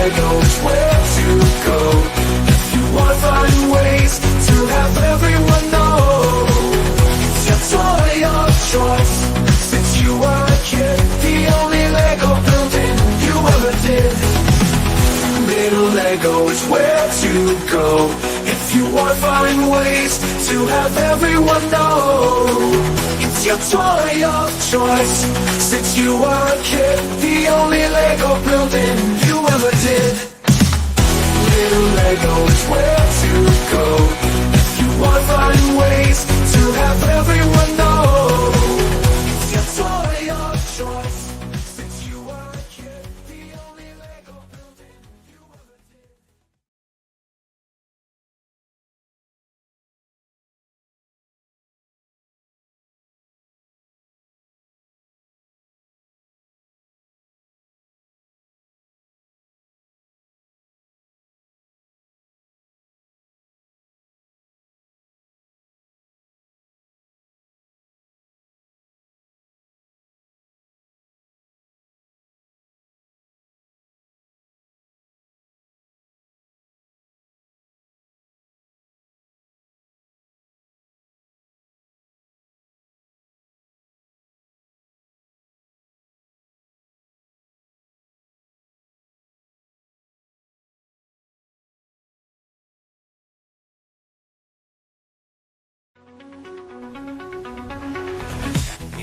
let go is where to go. If you wanna find ways to have everyone know, it's your toy of choice. Since you were a kid, the only Lego building you ever did. Little Lego is where to go. If you wanna find ways to have everyone know, it's your toy of choice. Since you were a kid, the only Lego building you ever did. Little Lego is where to go. If you wanna find ways to have everyone know, it's your toy of choice. Since you were a kid, the only Lego building you ever did.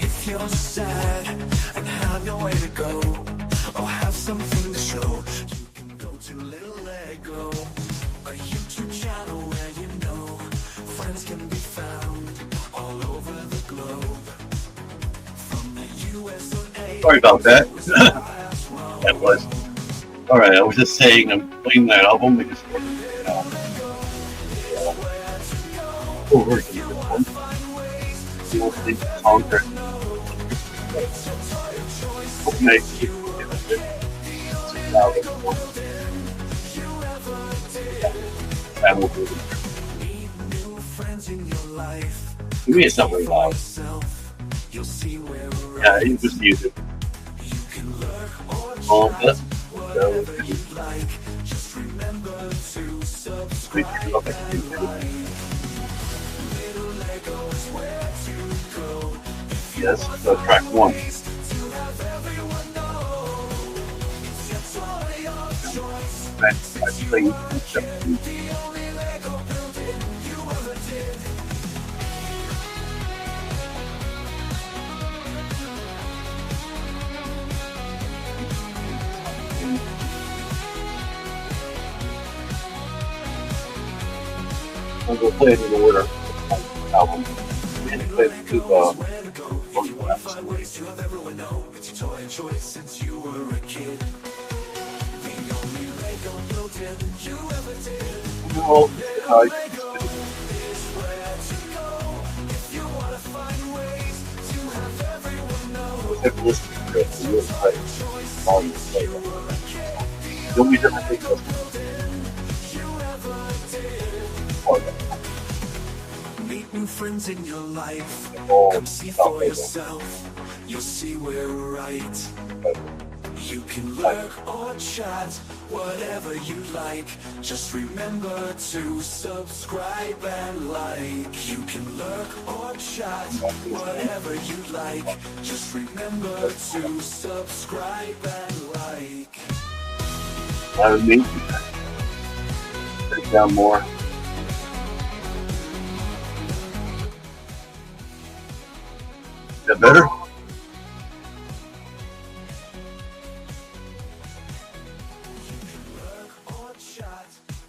If you're sad and have nowhere to go, or have something to show, you can go to Little Lego, a YouTube channel where you know friends can be found all over the globe. From the US of A. Sorry about that. That was alright. I was just saying I'm playing that album because over the one. You will see the conquer. To me, it's not very loud. Yeah, you just use it. That's we can look at YouTube. Yes, so track 1. I played I'm going to play it in the order album and play it to You'll be different things. Meet new friends in your life. Come see for yourself. You'll see we're right. You can lurk or chat, whatever you like. Just remember to subscribe and like. You can lurk or chat, whatever you like. Just remember to subscribe and like. I would need to take down more. Is that better?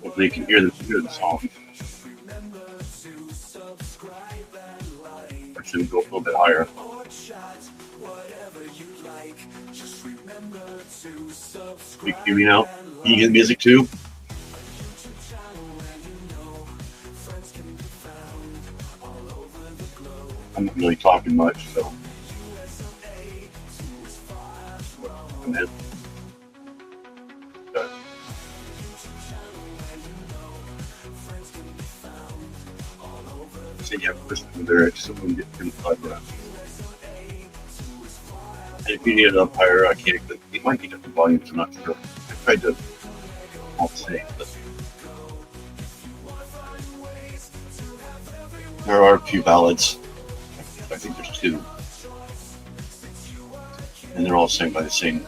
Hopefully you can hear the song. I should go a little bit higher. You can hear me now? Can you hear the music too? I'm not really talking much, so. I'm in. Okay. So you have to listen to the lyrics so we can get pretty clever. And if you need it up higher, I can't. It might be different volumes, I'm not sure. I tried to won't say, but there are a few ballads. I think there's two, and they're all sang by the same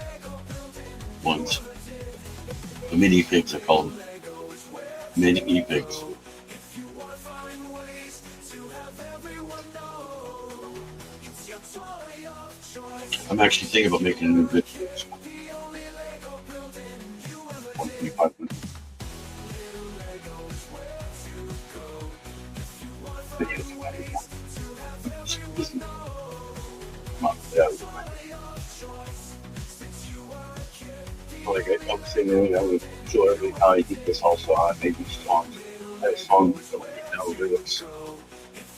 ones. The mini pigs, I call them. Mini pigs. I'm actually thinking about making a new video. 125 videos. Like I was saying earlier, I would show everybody how I did this also. I made these songs. I have songs that I know lyrics.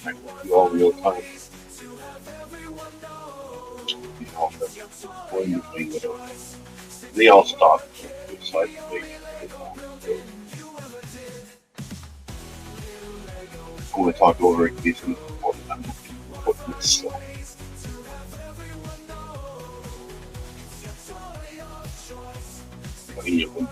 I do all real time. You know, one thing, they all stopped. So I think I'm going to talk over it case before I'm putting this stuff. Any of them.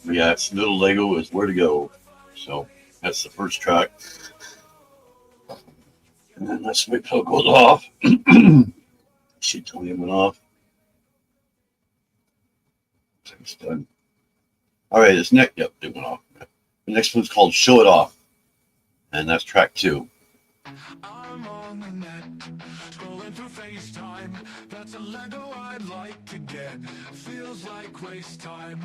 Yeah, it's Little Lego is where to go. So that's the first track. And then this mix goes off. Should tell me it went off. It's done. All right, this next, yep, it went off. The next one's called Show It Off. And that's track 2. I'm on the net, scrolling through FaceTime. That's a Lego I'd like to get. Feels like waste time.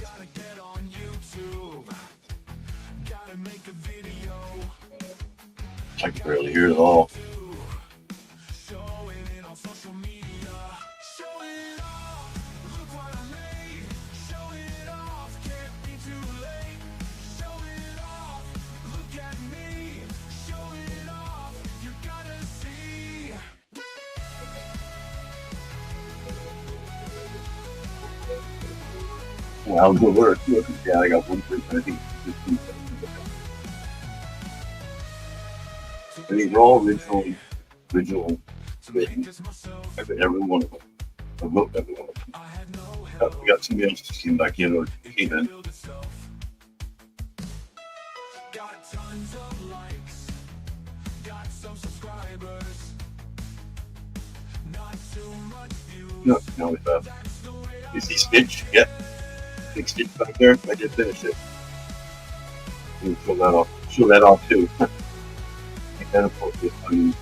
Gotta get on YouTube. Gotta make a video. I can barely hear it at all. Showing it on social media. Show it off. Look what I made. Show it off. Can't be too late. Show it off. Look at me. Show it off. You gotta see. Well, good work. Yeah, I got one person. I think it's 15 seconds. And these are all original written. Every one of them. I wrote every one of them. We got somebody else just came back in or came in. Got tons of likes. Got some subscribers. Not too much views. No, it's you see Stitch? Yeah. Big Stitch back there. I just finished it. You can show that off. Show that off too. Make that a focus. I mean,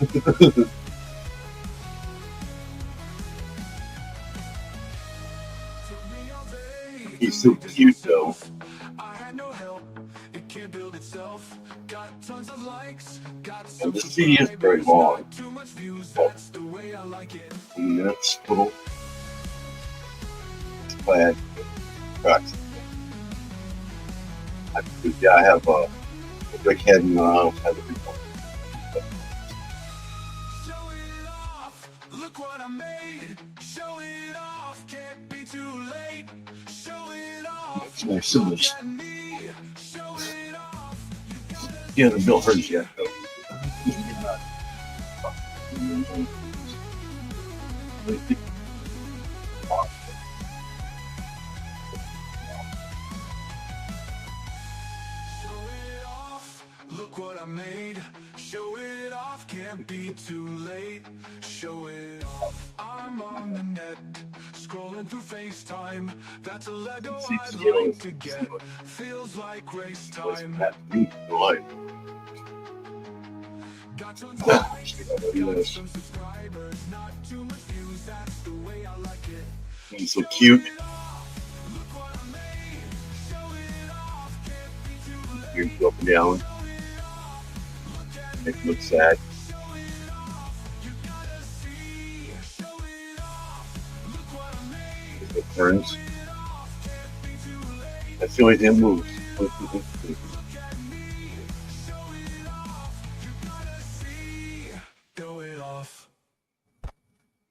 he's so cute though. I had no help. It can't build itself. Got tons of likes. Got And the CD is very long. too much views. That's the way I like it. 2 minutes total. Bad tracks. Yeah, I have a Rick Head and I don't have a big one. Show it off. Look what I made. Show it off. Can't be too late. Show it off. It's my siblings. Look at me. Show it off. He hasn't built hers yet though. Show it off. Look what I made. Show it off. Can't be too late. Show it off. I'm on the net, scrolling through FaceTime. That's a Lego I'd like to get. Feels like race time. Got tons of likes, got some subscribers, not too much views. That's the way I like it. He's so cute. Look what I made. Show it off. Can't be too late. Here's up and down. Show Makes me look sad. It turns. That's the only thing that moves.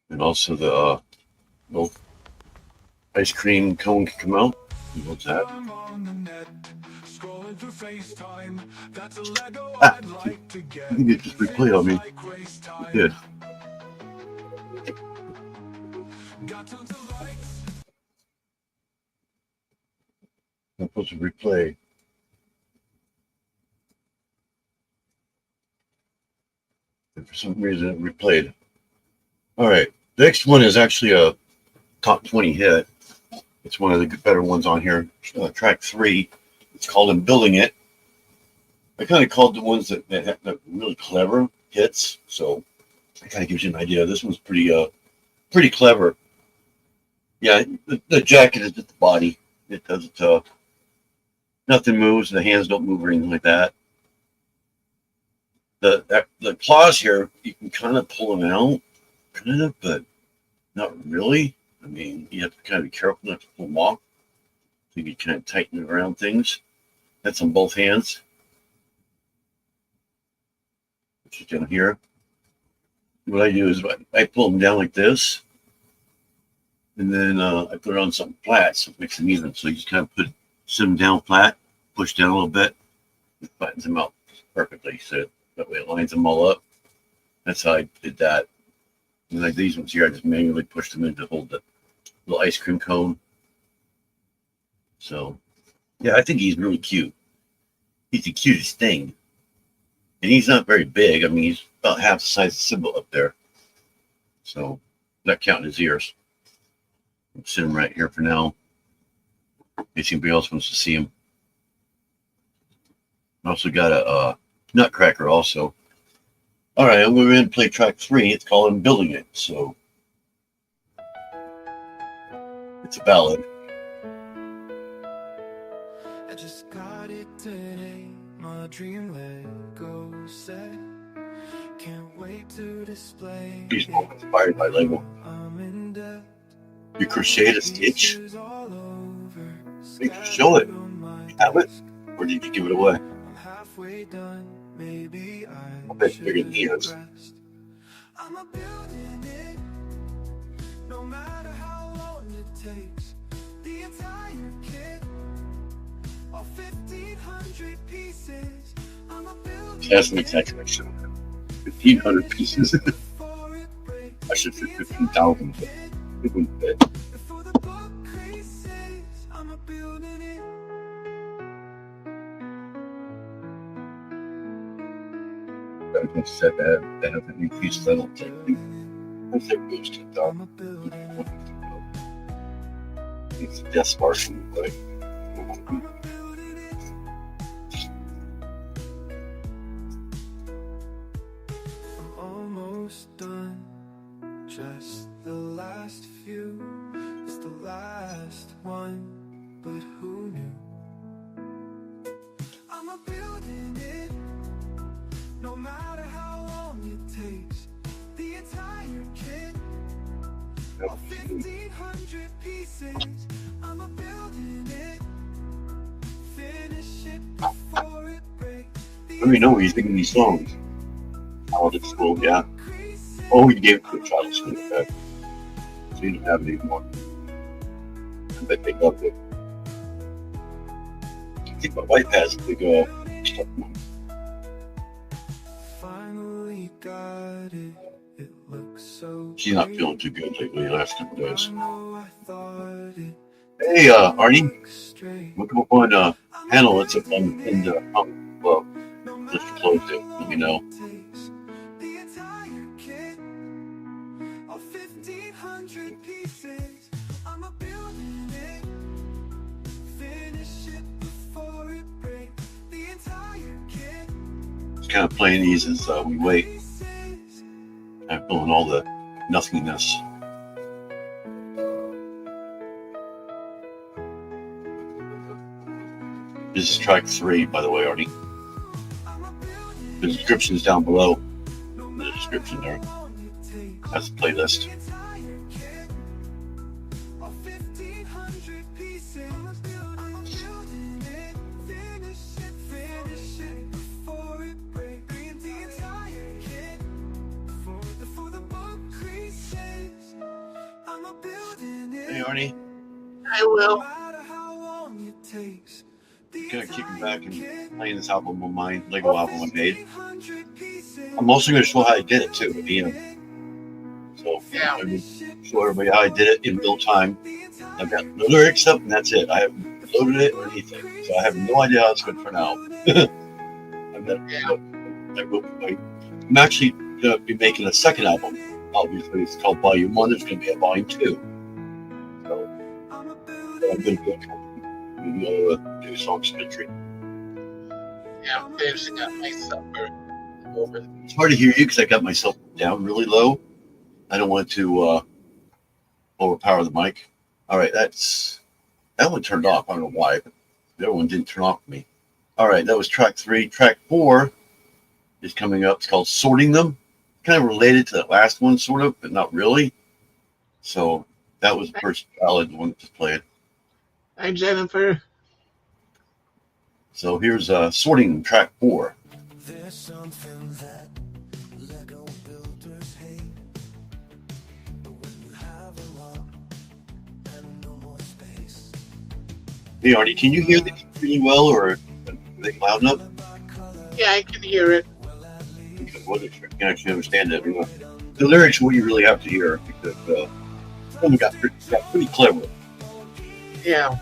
And also the little ice cream cone can come out. What's that? Ah, you could just replay on me. You did. I'm supposed to replay. And for some reason it replayed. Alright. The next one is actually a top 20 hit. It's one of the better ones on here. Track 3. It's called "I'm Building It." I kind of called the ones that have really clever hits, so it kind of gives you an idea. This one's pretty clever. Yeah, the jacket is just the body. It doesn't. Nothing moves. The hands don't move or anything like that. The claws here, you can kind of pull them out, kind of, but not really. I mean, you have to kind of be careful not to pull them off. So you can kind of tighten it around things. That's on both hands. Which is down here. What I do is I pull them down like this, and then I put it on something flat so it makes them even. So you just kind of sit them down flat, push down a little bit, it flattens them out perfectly. So that way it lines them all up. That's how I did that. And like these ones here, I just manually pushed them in to hold the little ice cream cone. So yeah, I think he's really cute. He's the cutest thing. And he's not very big. I mean, he's about half the size of Sybil up there. So, not counting his ears. I'll sit him right here for now. In case anybody else wants to see him. I also got a nutcracker also. All right, I'm going to play track 3. It's called "I'm Building It." So, it's a ballad. I just got it today. My dream Lego set. Can't wait to display. He's inspired by Lego. You crocheted a stitch? Maybe show it. You have it? Or did you give it away? I bet you're bigger than he is. I'm building it. No matter how long it takes. The entire kit. All 1,500 pieces. That's an exaggeration. 1,500 pieces. I should say 15,000. It wouldn't fit. I just said that they have an increased level technique. I think it goes to 2,000. It's a death sparking, like. Done. Just the last few. It's the last one. But who knew? I'm building it. No matter how long it takes. The entire kit. All 1,500 pieces. I'm building it. Finish it before it breaks. Let me know where you're thinking these songs. Out of school, yeah. Oh, you gave it to a child school, okay. So you don't have it anymore. I bet they loved it. I think my wife has a big stuff one. Finally got it. It looks so. She's not feeling too good lately, the last couple days. Hey, Arnie. Look up on panel. It's up on in the well, just closed it. Let me know. Kind of playing these as we wait. I'm feeling all the nothingness. This is track 3, by the way, Arnie. The description is down below. The description there. That's the playlist. Hey Arnie. I will. Gonna keep it back and playing this album of mine, Lego album I made. I'm also gonna show how I did it too at the end. So Yeah. I'm gonna show everybody how I did it in real time. I've got the lyrics up and that's it. I haven't loaded it or anything. So I have no idea how it's going to turn out. I'm actually gonna be making a second album. Obviously it's called Volume 1, there's gonna be a Volume 2. So I'm gonna do song symmetry. Yeah, I'm finishing up my supper. Over. It's hard to hear you because I got myself down really low. I don't want to overpower the mic. All right, that one turned off. I don't know why, but the other one didn't turn off for me. All right, that was track 3. Track 4 is coming up. It's called Sorting Them. Kind of related to that last one, sort of, but not really. So that was the first ballad one that just played. Hi, Jennifer. So here's Sorting Them, track 4. There's something that Lego builders hate. When you have a lot and no more space. Hey, Arnie, can you hear this pretty well, or are they loud enough? Yeah, I can hear it. Because I wasn't sure you can actually understand it. The lyrics are what you really have to hear, because someone got pretty clever. Yeah.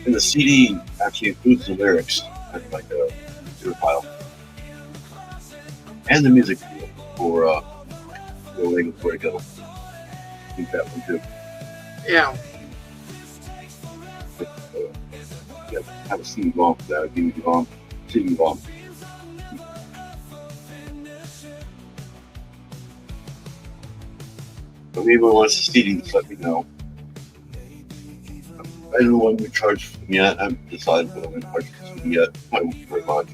And the CD actually includes the lyrics, as like a zero file, and the music video for Lego Where to Go. I think that one too. Yeah. Yeah, have a CD bomb for that. DVD bomb, CD bomb. If anyone wants a CD, just let me know. I don't know what we charge for them yet. I haven't decided what I'm going to charge for them yet. I won't be very much.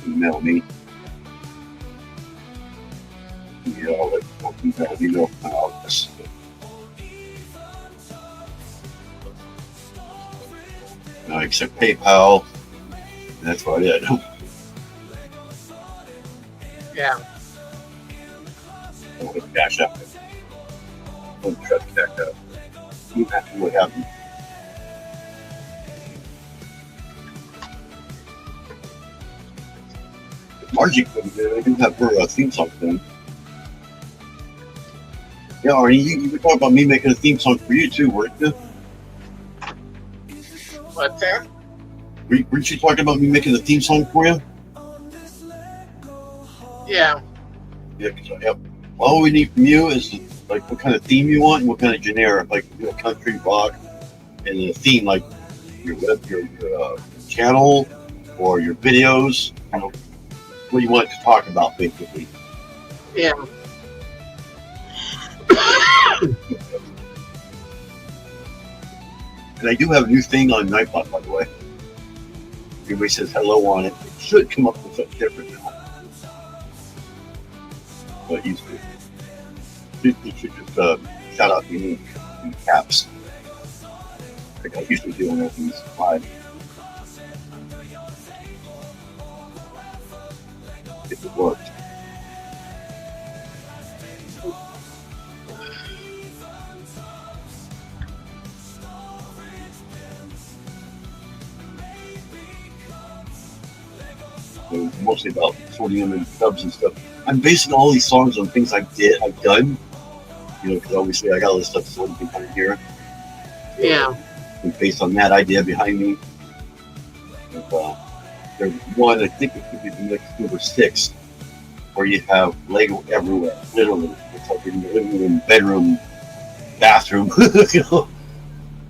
Email me. Yeah, I'll let you know about this. I accept PayPal. And that's about it. Yeah. I'm going to cash out. I'm going to try to cash out. See what happens. Margie couldn't do it. I do have her theme song thing. Yeah, Arnie, you were talking about me making a theme song for you too, weren't you? What's that? Weren't you talking about me making a theme song for you? Yeah. Yeah, because all we need from you is like what kind of theme you want and what kind of generic, like country, rock, and a theme like your web, your channel, or your videos. You know, what you want to talk about, basically. Yeah. And I do have a new thing on Nightbot, by the way. Everybody says hello on it. It should come up with something different now. But you should just shout out your name in caps. Like I used to do on these live. If it worked. Mostly about sorting them in clubs and stuff. I'm basing all these songs on things I've done. You know, because obviously I got all this stuff so you can kind of hear. Yeah. And based on that idea behind me. And, there's one, I think it could be the next number 6, where you have Lego everywhere, literally. It's like in the living room, bedroom, bathroom. You know,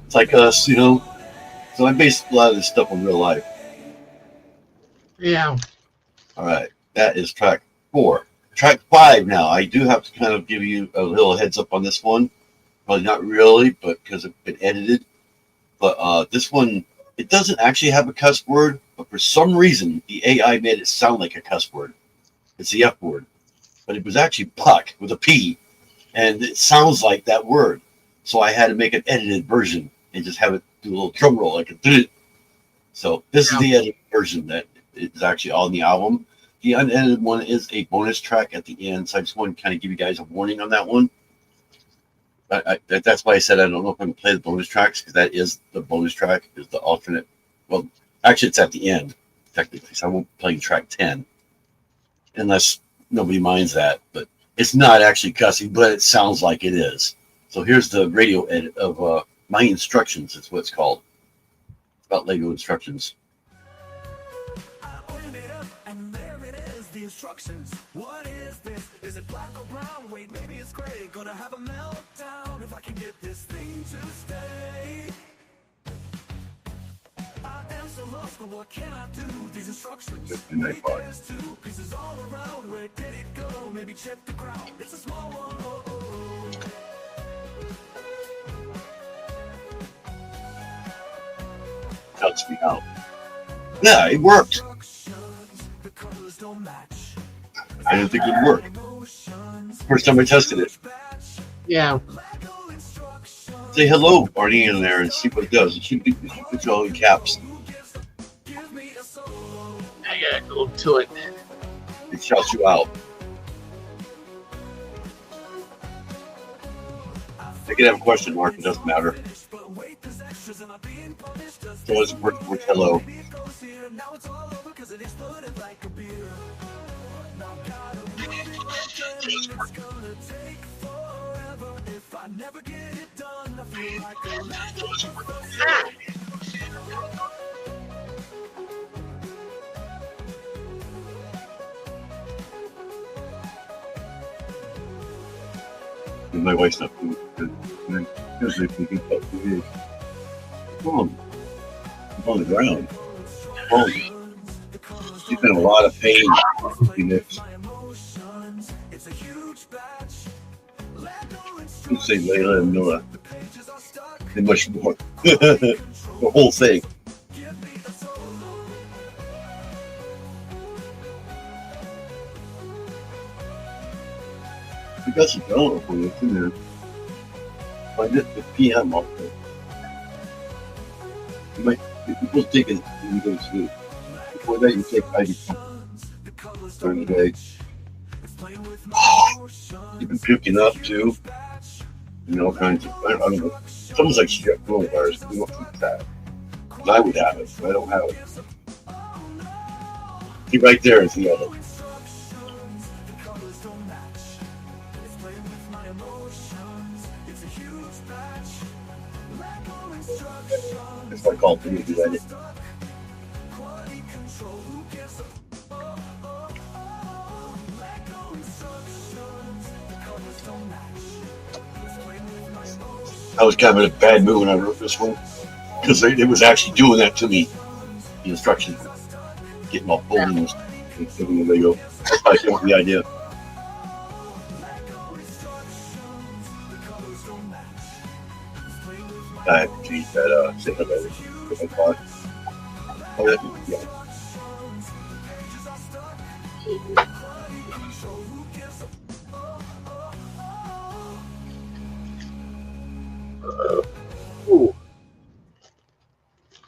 it's like us, you know. So I based a lot of this stuff on real life. Yeah. All right, that is track 4. track 5 now. I do have to kind of give you a little heads up on this one. Probably not really, but because it's been edited. But this one, it doesn't actually have a cuss word, but for some reason, the AI made it sound like a cuss word. It's the F word. But it was actually puck with a P, and it sounds like that word. So I had to make an edited version and just have it do a little drum roll like a. So this is the edited version that is actually on the album. The unedited one is a bonus track at the end, so I just want to kind of give you guys a warning on that one. That's why I said I don't know if I'm going to play the bonus tracks, because that is the bonus track, is the alternate. Well, actually, it's at the end, technically, so I won't play track 10, unless nobody minds that. But it's not actually cussing, but it sounds like it is. So here's the radio edit of My Instructions, is what it's called. It's about Lego instructions. Instructions. What is this? Is it black or brown? Wait, maybe it's gray. Gonna have a meltdown if I can get this thing to stay. I am so lost, but what can I do? These instructions. Wait, there's 2 pieces all around. Where did it go? Maybe check the ground. It's a small one. Oh, oh. Cuts me out. Yeah, it worked. I didn't think it would work. First time I tested it. Yeah. Say hello, Barney, in there and see what it does. It should put you all in caps. I gotta go to it. It shouts you out. They can have a question mark. It doesn't matter. So it's worth hello. My wife's not food. Come on the ground. Oh, she's in a lot of pain. You say Layla and Noah. And much more. The whole thing. We got some dollar for you. It's in there. Find it at PM off there. You might, if you both take it when you go to sleep. Before that, you take ibuprofen during the day. You've been puking up too. And all kinds of, I don't know. It's almost like she got coronavirus. We don't think that. I would have it, but I don't have it. See, right there is the other. That's what I call it to do that. I was kind of in a bad mood when I wrote this one, because it was actually doing that to me. The instructions, getting all pulled in and giving the Lego. That's how I came up with the idea. I have to change that, say hello if I thought. Oh, that, yeah.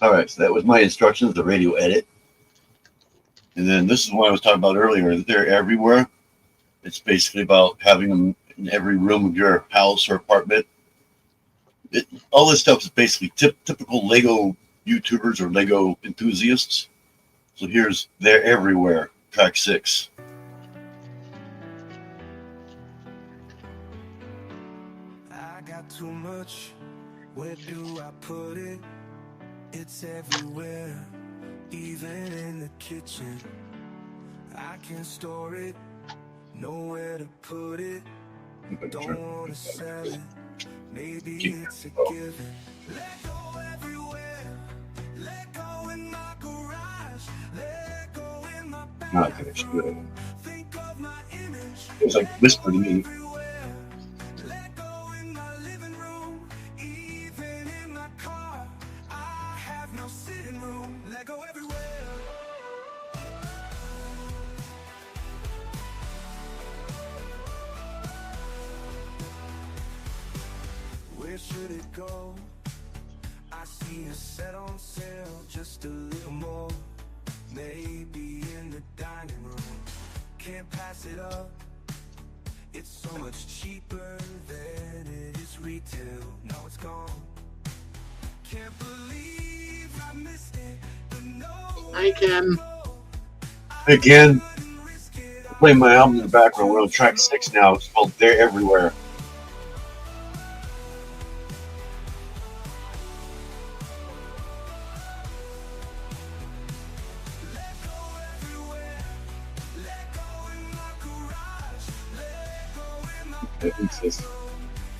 All right, so that was My Instructions, the radio edit. And then this is what I was talking about earlier. They're everywhere. It's basically about having them in every room of your house or apartment. All this stuff is basically typical Lego YouTubers or Lego enthusiasts. So here's They're Everywhere, track 6. I got too much. Where do I put it? It's everywhere, even in the kitchen. I can store it, nowhere to put it. Don't wanna sell it, maybe it's a given. Let go everywhere, let go in my garage, let go in my bathroom. Think of my image, It was like whisper to me. Let go in my living room, even in my car. I have no sitting room. Let go everywhere. Where should it go? I see a set on sale, just a little more. Maybe in the dining room. Can't pass it up. It's so much cheaper than it is retail. Now it's gone. Can't believe I missed it. But no, I can. Again, playing my album in the background. We're on track 6 now. It's called "They're Everywhere." let go everywhere. Let go in my garage. Let go in my I think this.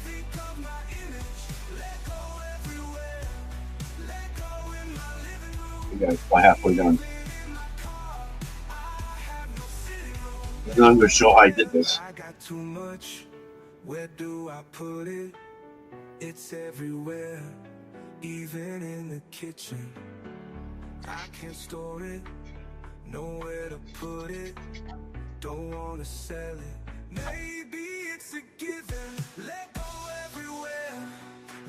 think of my image. Let go everywhere. Let go in my living room. We got about halfway done. In my car. I have no sitting room. And I'm going to show how I did this. I got too much. Where do I put it? It's everywhere, even in the kitchen. I can't store it, nowhere to put it. Don't wanna sell it. Maybe it's a given. Let go everywhere.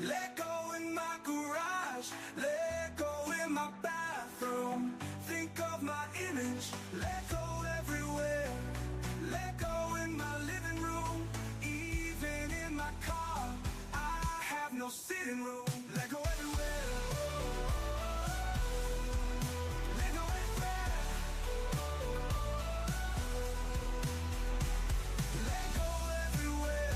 Let go in my garage. Let go in my bathroom. Think of my image. Let go everywhere. Let go in my living room. Even in my car. I have no sitting room. Let go everywhere. Let go everywhere. Let go everywhere.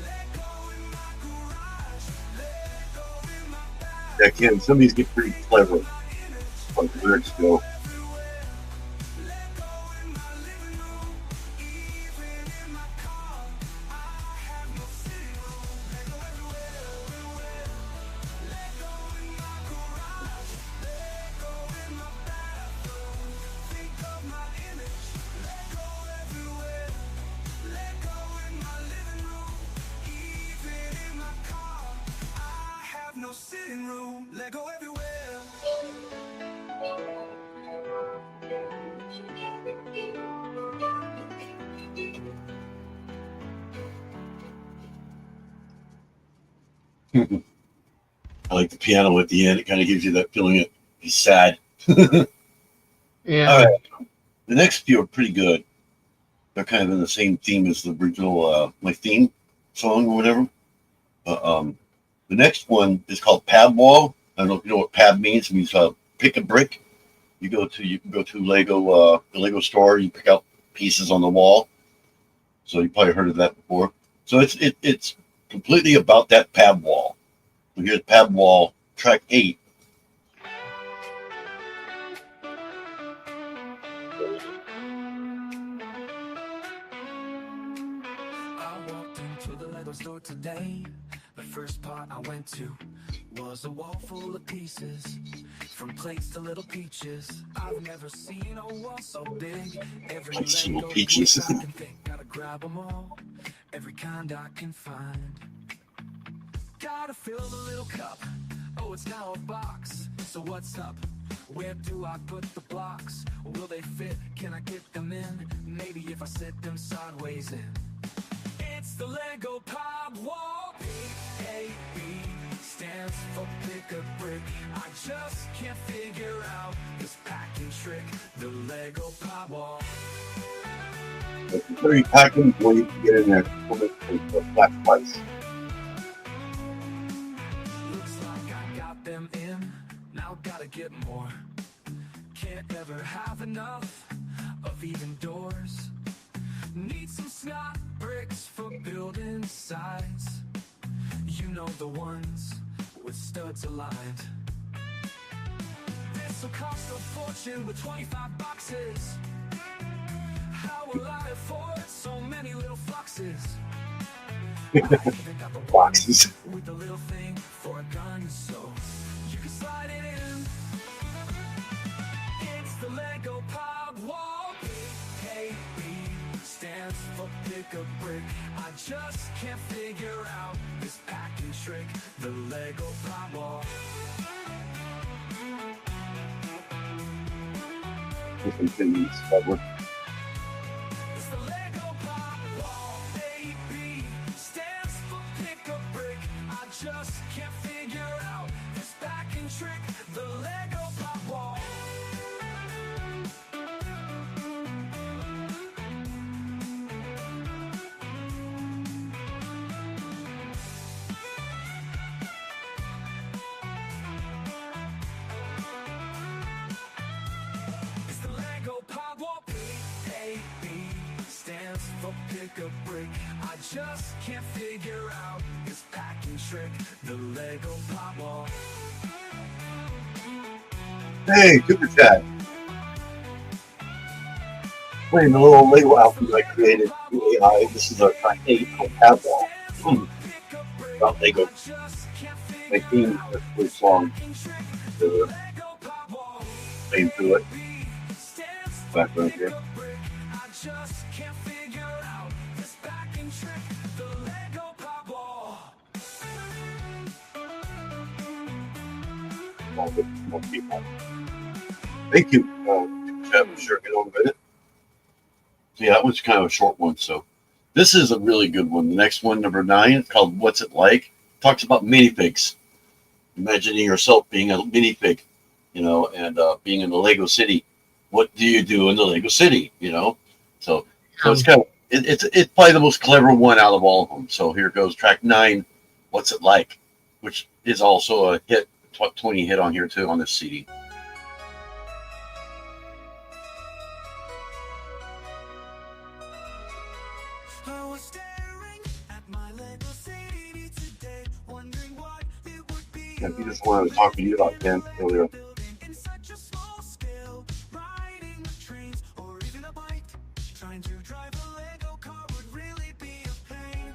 Let go in my garage. Let go in my bathroom. Yeah, Ken, some of these get pretty clever. My image. Like the lyrics go. Everywhere. Let go in my living room. Even in my car. I have no sitting room. Let go everywhere. Everywhere. Let go in my garage. Let go in my bathroom. Think of my image. Let go everywhere. Let go in my living room. Even in my car. I have no sitting room. Let go everywhere. I like the piano at the end. It kind of gives you that feeling of he's sad. Yeah. All right. The next few are pretty good. They're kind of in the same theme as the original, my theme song or whatever. The next one is called PAB Wall. I don't know if you know what PAB means. It means pick a brick. You can go to Lego, the Lego store. You pick out pieces on the wall. So you probably heard of that before. So it's completely about that PAB wall. So here's PAB Wall, track 8. I walked into the Lego store today. The first part I went to was a wall full of pieces, from plates to little peaches. I've never seen a wall so big. Every Plates to Lego little peaches. piece I can think, gotta grab them all. Every kind I can find. Gotta fill the little cup. Oh, it's now a box. So what's up? Where do I put the blocks? Will they fit? Can I get them in? Maybe if I set them sideways in. It's the Lego PAB Wall. PAB stands for pick a brick. I just can't figure out this packing trick. The Lego PAB Wall. It's very packing when you can get in there. Put it for a flat price. Looks like I got them in. Now gotta get more. Can't ever have enough of even doors. Need some snot bricks for building sides. You know the ones with studs aligned. This'll cost a fortune with 25 boxes. How will I afford so many little fluxes? I even got the Boxes. with the little thing for a gun, so you can slide it in. It's the Lego PAB Wall. PAB stands for pick just can't figure out this packing trick, the Lego PAB Wall. Different things that work. It's the Lego PAB Wall. AB stands for pick a brick. I just can't figure out this packing trick, the Lego PAB Wall. It's the Lego PAB Wall. PAB stands for pick a brick. I just can't figure out this packing trick, the Lego PAB Wall. Hey, Super Chat. Playing the little Lego album I created with AI. This is a track 8 called PAB Wall. About Lego. My theme is really song. Playing through it. Background here. More people. Thank you. Chat, sure, get on with it. So yeah, that was kind of a short one. So this is a really good one. The next one, number 9, called "What's It Like?" Talks about minifigs. Imagining yourself being a minifig, and being in the Lego City. What do you do in the Lego City? So it's kind of it's probably the most clever one out of all of them. So here goes track 9, "What's It Like?" which is also a hit, 20 hit on here too on this CD. I was staring at my Lego City today, wondering what it would be. If you just wanted to talk to you about Dan earlier. In such a small scale, riding the trains or even a bike, trying to drive a Lego car would really be a pain.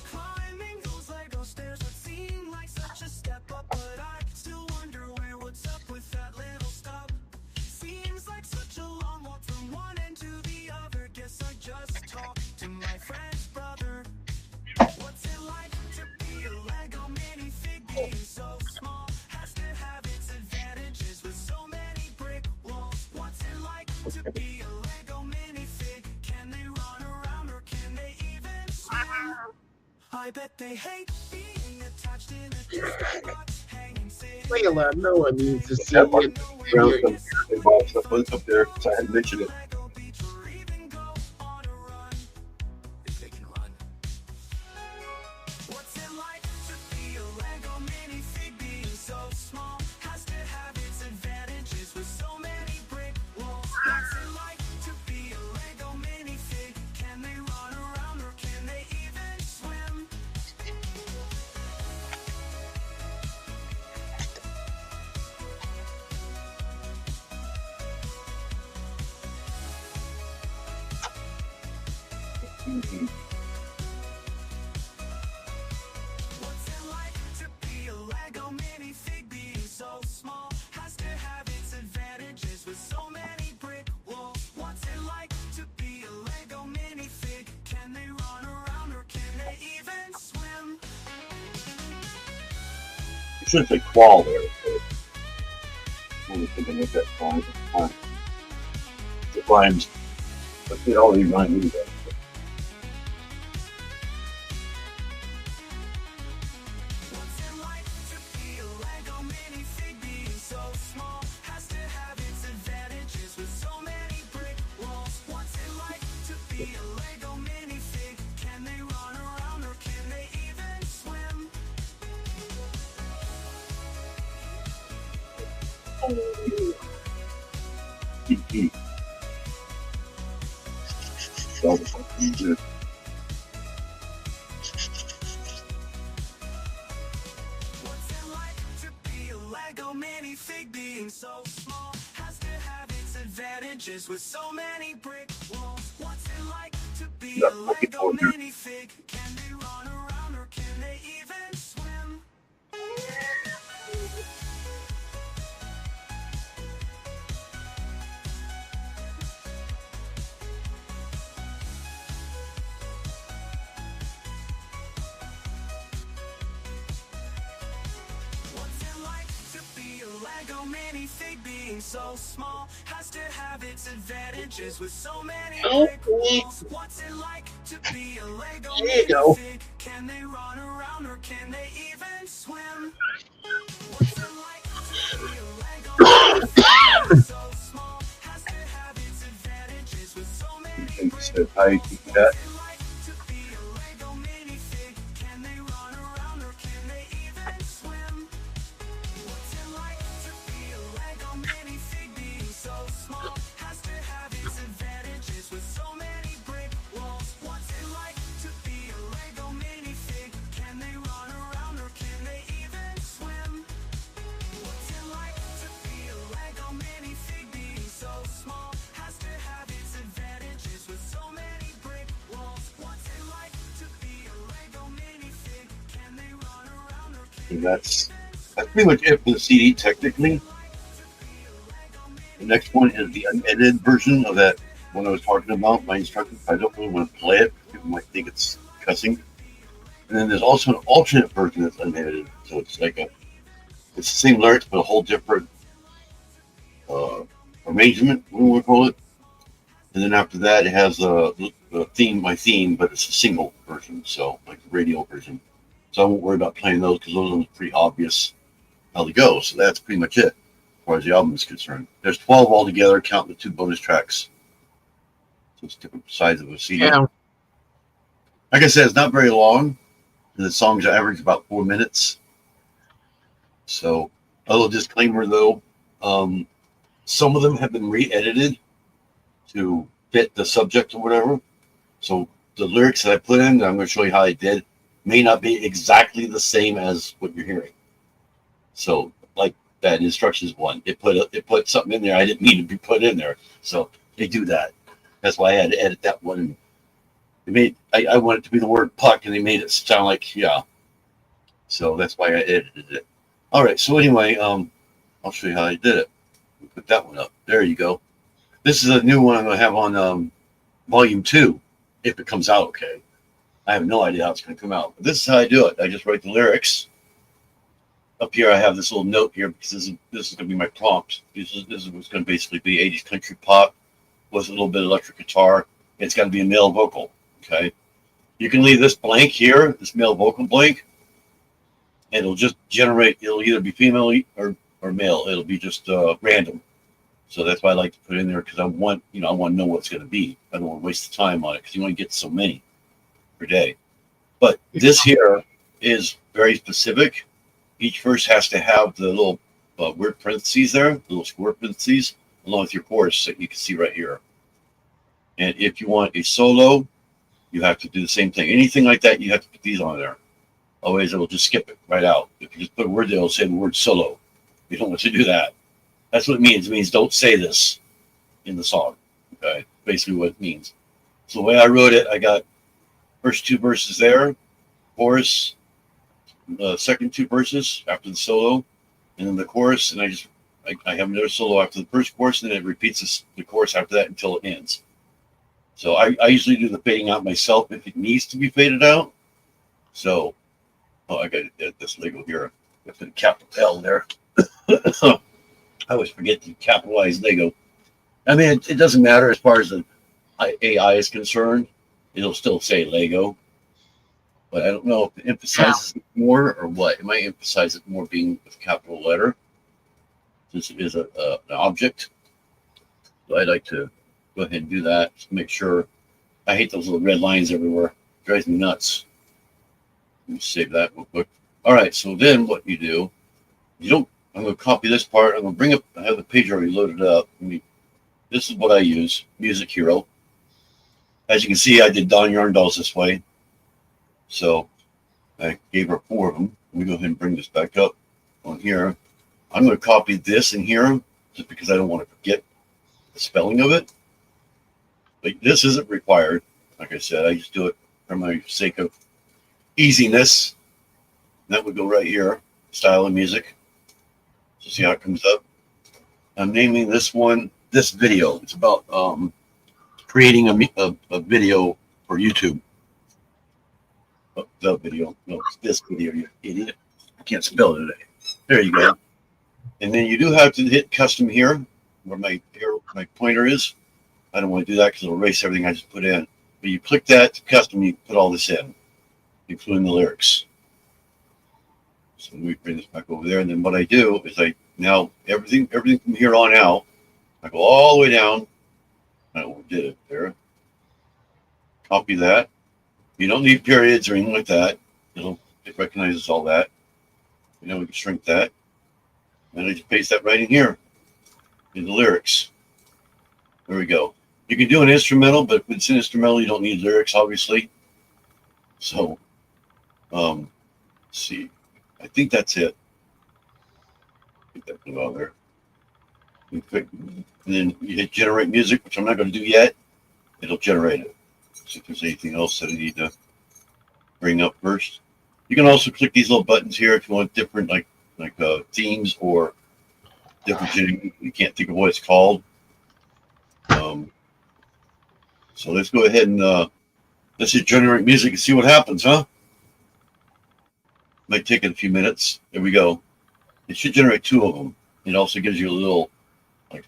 Climbing those Lego stairs would seem like such a step up, but I still wonder what's up with that little stop. Seems like such a long walk from one end to the other. Guess I just talked to my friend's brother. What's it like to be a Lego minifig? Being so small has to have its advantages with so many brick walls. What's it like to be a Lego minifig? Can they run around or can they even swim? I bet they hate being attached in a disco box, hanging sitting. Play a lot. No one needs to see Yeah, it. Around some Bob stuff was up there, so I had to mention it. Lego beach or even go on a run if they can run. What's it like to be a Lego minifig? Being so small has to have its advantages with so many brick walls. What's it like to be a Lego minifig? Can they run around or can they even swim? What's it like to be a Lego minifig? Being so small has to have its advantages with so many brick walls. What's it like to be a Lego minifig? Can they run around or can they even swim? You should say qual there. I'm only thinking of that fine. It rhymes, but it already rhymed with that. What's it like to be a Lego minifig? Being so small has to have its advantages with so many brick walls. What's it like to be a Lego minifig? Can they run around or can they even swim? PP. That was fucking good. What's it like to be a Lego minifig? Being so small has to have its advantages with so many brick walls. What's it like to be a Lego minifig? Can they run around or can they even swim? minifig being so small has to have its advantages with so many Oh, brick walls. What's it like to be a Lego there you go. minifig? Can they run around or can they even swim? What's it like to be a Lego minifig being so small has to have its advantages with so many brick So how you keep that? What's it like to be a Lego minifig? Can they run around or can they even swim? What's it like to be a Lego minifig being so small has to have its advantages with so many brick walls. What's it like to be a Lego minifig? Can they run around or can they even swim? What's it like to be a Lego minifig being so small has to have its advantages with so many brick walls. What's it like to be a Lego minifig? Can they run around or can And that's pretty much it for the CD technically. The next one is the unedited version of that one I was talking about, my instructions. I don't really want to play it. People might think it's cussing. And then there's also an alternate version that's unedited. So it's like it's the same lyrics, but a whole different arrangement, what we would call it. And then after that, it has my theme, but it's a single version, so like the radio version. So I won't worry about playing those because those are pretty obvious how they go. So that's pretty much it as far as the album is concerned. There's 12 altogether, counting the 2 bonus tracks. So it's different size of a CD. Yeah. Like I said, it's not very long. And the songs average about 4 minutes. So a little disclaimer though, some of them have been re-edited to fit the subject or whatever. So the lyrics that I put in, I'm going to show you how I did, may not be exactly the same as what you're hearing. So like that instructions one, it put something in there I didn't mean to be put in there. So they do that. That's why I had to edit that one. I wanted it to be the word puck, and they made it sound like yeah. So that's why I edited it. All right. So anyway, I'll show you how I did it. Put that one up. There you go. This is a new one I'm going to have on volume 2, if it comes out okay. I have no idea how it's going to come out. But this is how I do it. I just write the lyrics. Up here, I have this little note here because this is going to be my prompt. This is what's going to basically be 80s country pop with a little bit of electric guitar. It's got to be a male vocal. Okay. You can leave this blank here, this male vocal blank, and it'll just generate. It'll either be female or male. It'll be just random. So that's why I like to put it in there because I want to know what it's going to be. I don't want to waste the time on it because you only get so many per day. But this here is very specific. Each verse has to have the little word parentheses there, the little square parentheses, along with your chorus that you can see right here. And if you want a solo, you have to do the same thing. Anything like that, you have to put these on there. Otherwise, it will just skip it right out. If you just put a word there, it'll say the word solo. You don't want to do that. That's what it means. It means don't say this in the song. Okay, basically what it means. So the way I wrote it, I got first 2 verses there, chorus, the second 2 verses after the solo, and then the chorus, and I have another solo after the first chorus, and then it repeats the chorus after that until it ends. So I usually do the fading out myself if it needs to be faded out. So, I got to edit this Lego here. I put a capital L there. I always forget to capitalize Lego. I mean, it doesn't matter as far as the AI is concerned. It'll still say Lego. But I don't know if it emphasizes it more or what. It might emphasize it more being with a capital letter, since it is an object. So I'd like to go ahead and do that. Just make sure. I hate those little red lines everywhere. It drives me nuts. Let me save that real quick. All right. So then what you do, I'm going to copy this part. I'm going to bring up, I have the page already loaded up. This is what I use, Music Hero. As you can see, I did Don Yarndall's this way. So I gave her 4 of them. Let me go ahead and bring this back up on here. I'm going to copy this in here just because I don't want to forget the spelling of it. But this isn't required. Like I said, I just do it for my sake of easiness. That would go right here, style of music. So see how it comes up. I'm naming this one, this video. It's about creating a video for YouTube. The video. No, it's this video, you idiot. I can't spell it today. There you go. And then you do have to hit custom here, where my pointer is. I don't want to do that because it'll erase everything I just put in. But you click that to custom, you put all this in, including the lyrics. So let me bring this back over there. And then what I do is now everything from here on out, I go all the way down. I did it there. Copy that. You don't need periods or anything like that. It recognizes all that. We can shrink that. And I just paste that right in here in the lyrics. There we go. You can do an instrumental, but if it's an instrumental, you don't need lyrics, obviously. So, let's see. I think that's it. Get that blue out there. And then you hit generate music, which I'm not going to do yet. It'll generate it. See if there's anything else that I need to bring up first. You can also click these little buttons here if you want different like themes or different. You can't think of what it's called. So let's go ahead and let's hit generate music and see what happens, huh? Might take it a few minutes. There we go. It should generate 2 of them. It also gives you a little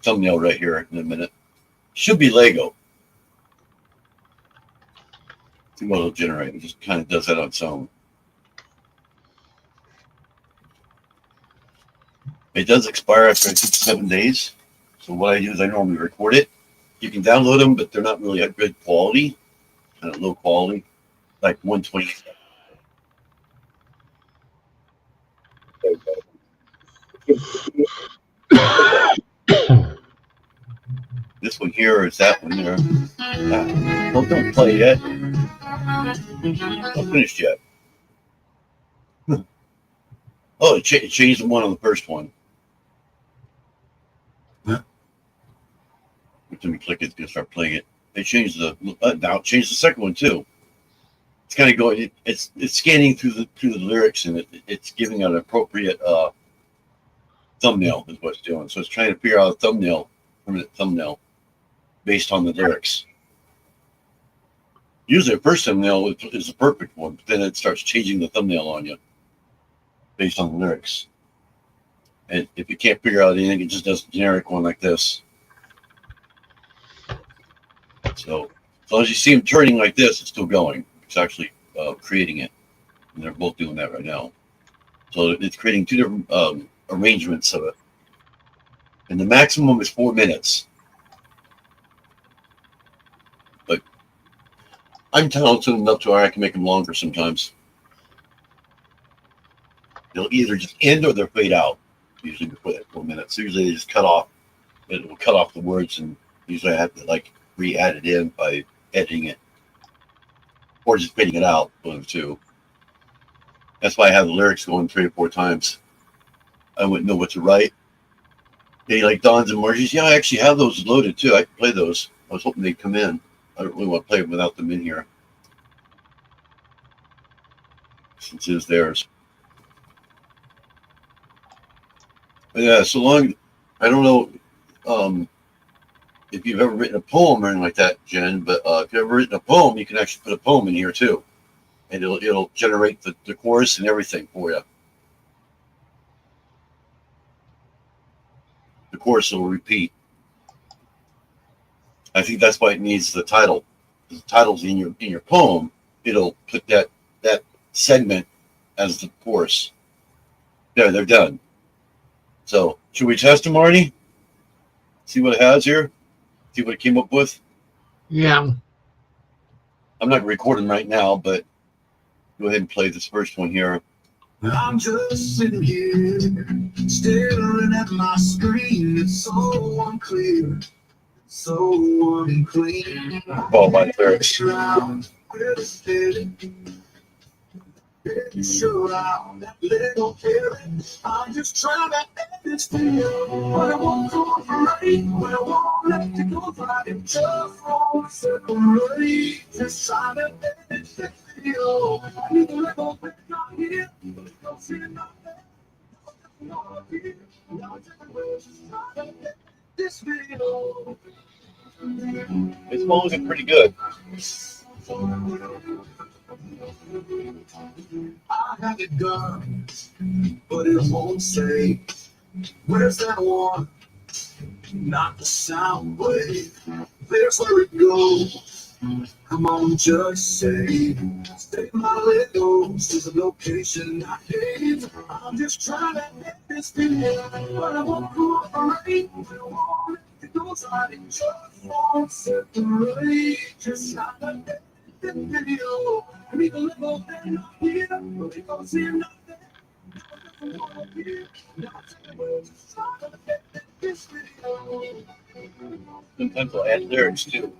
thumbnail right here in a minute. Should be Lego. See what it'll generate. It just kind of does that on its own. It does expire after 7 days. So what I do is I normally record it. You can download them, but they're not really at good quality, kind of low quality, like 120. This one here is that one there. Don't play yet. Not finished yet. Oh, it changed the one on the first one. Let me click it. It's gonna start playing it. They changed now. It changed the second one too. It's kind of going. It's scanning through the lyrics and it's giving an appropriate thumbnail is what it's doing. So it's trying to figure out a permanent thumbnail based on the lyrics. Usually, the first thumbnail is the perfect one, but then it starts changing the thumbnail on you based on the lyrics. And if you can't figure out anything, it just does a generic one like this. So as long as you see them turning like this, it's still going. It's actually creating it. And they're both doing that right now. So it's creating 2 different arrangements of it. And the maximum is 4 minutes. But I'm talented enough to where I can make them longer sometimes. They'll either just end or they'll fade out, usually before that 4 minutes. So usually they just cut off. It will cut off the words, and usually I have to re-add it in by editing it or just fading it out, one of the two. That's why I have the lyrics going 3 or 4 times. I wouldn't know what to write. They like Don's and Margie's. Yeah, I actually have those loaded too. I can play those. I was hoping they'd come in. I don't really want to play them without them in here, since it's theirs. But yeah, so long. I don't know if you've ever written a poem or anything like that, Jen, but if you've ever written a poem, you can actually put a poem in here too, and it'll generate the chorus and everything for you. The chorus will repeat. I think that's why it needs the title. The title's in your poem. It'll put that segment as the chorus. There, they're done. So should we test them, Marty? See what it has here. See what it came up with. Yeah. I'm not recording right now, but go ahead and play this first one here. I'm just sitting here, staring at my screen. It's so unclear, so unclean. Follow my lyrics. Sure, I'm that little feeling. I'm just trying to end this feel. But I won't cooperate. When I won't let you go right. It just won't separate. Just trying to end this feel. I need to let go of not here. Don't see nothing. No here. Now it's just trying to end this feel. It's flowing pretty good. I have it done, but it won't say. Where's that one? Not the sound wave. There's where it goes. Come on, just say. Take my Legos to the location I hate. I'm just trying to get this video, but I won't cooperate. It goes out in just one separate. Just trying to get this video. I need a little bit of here, but it goes in nothing. Sometimes I'll add lyrics too.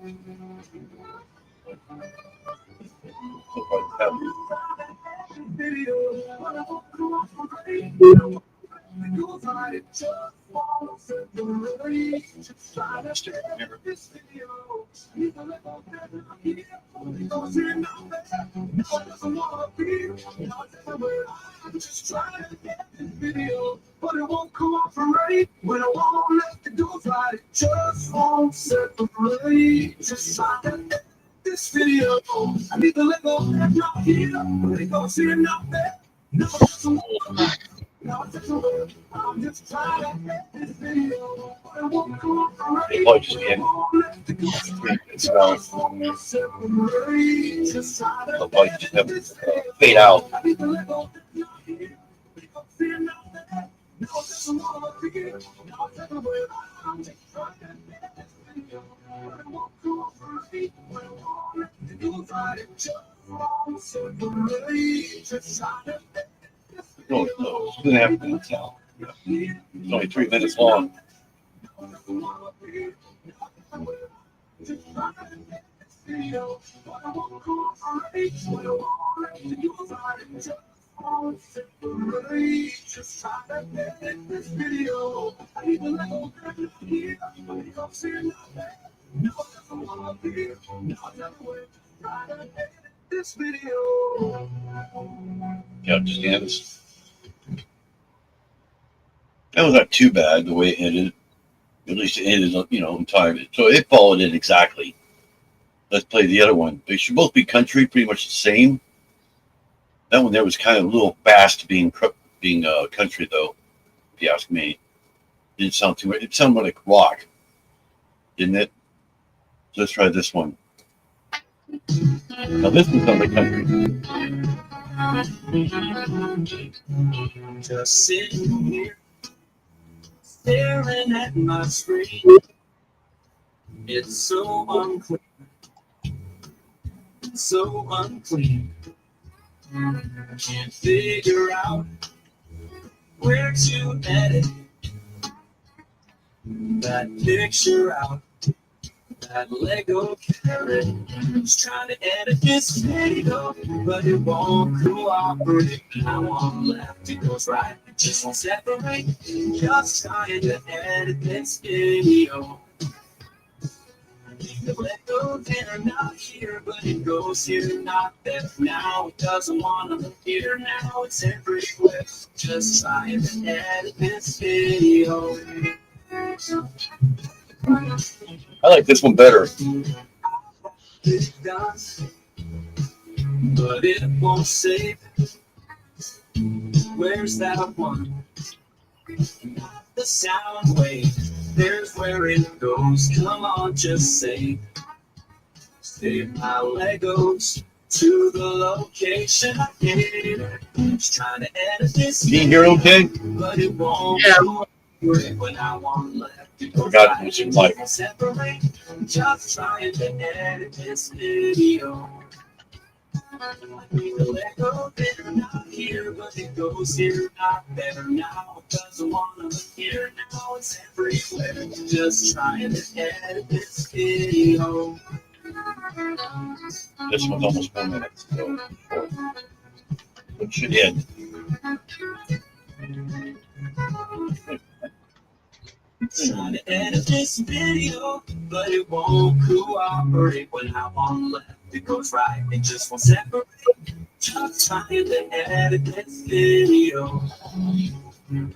Just trying to get this video, but it won't cooperate. When I won't let the go right, it just won't separate. Just trying to get this video. I need the Lego that's not here, but it goes here, not there. No, it doesn't work. No, it doesn't work. I'm just trying to get this video, but it won't cooperate. Oh, just get it's long. I'll probably just have it fade out. No, it's 2.5 minutes now. It's only 3 minutes long. This video. Yeah, just ends. That was not too bad the way it ended. At least it ended, in time. So it followed it exactly. Let's play the other one. They should both be country, pretty much the same. That one there was kind of a little fast being country, though, if you ask me. It didn't sound too much. It sounded like rock, didn't it? So let's try this one. Now this one sounds like country. Just sitting here, staring at my screen. It's so unclean, so unclean. I can't figure out where to edit that picture out. That Lego carrot is trying to edit this video, but it won't cooperate. I want left, it goes right, it just won't separate. Just trying to edit this video. The Lego there, not here, but it goes here, not there. Now it doesn't want to appear, now it's everywhere. Just trying to edit this video. I like this one better. It does, but it won't save. Where's that one? Not the sound wave. There's where it goes. Come on, just save. Save my Legos to the location I gave. Just trying to edit this. Can you hear okay? But it won't. Yeah. When I want left. Forgot to use your mic. Separate, just trying to edit this video. I need the Lego there, not here, but it goes here, not there. Now it doesn't want to appear, now it's everywhere. Just trying to edit this video. This one's almost 4 minutes. So it should end. Trying to edit this video, but it won't cooperate. When I want left, it goes right, it just won't separate. Just trying to edit this video. I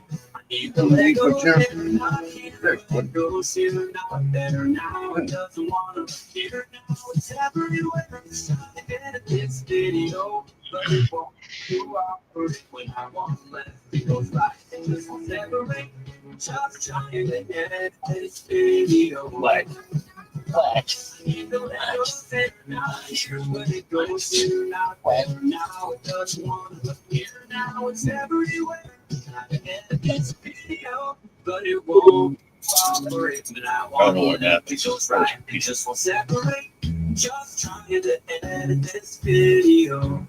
need the Lego there, not here. It goes here, not there. Now it doesn't want to appear. Now it's everywhere. Trying to edit this video, but it won't cooperate. When I want left, it goes right. Just won't separate. Just trying to edit this video. What? You know that goes there now. Here's where it goes here now. There now. It doesn't want to appear now. It's everywhere. Trying to edit this video, but it won't cooperate. When I want it goes right. It just won't separate. Just trying to edit this video.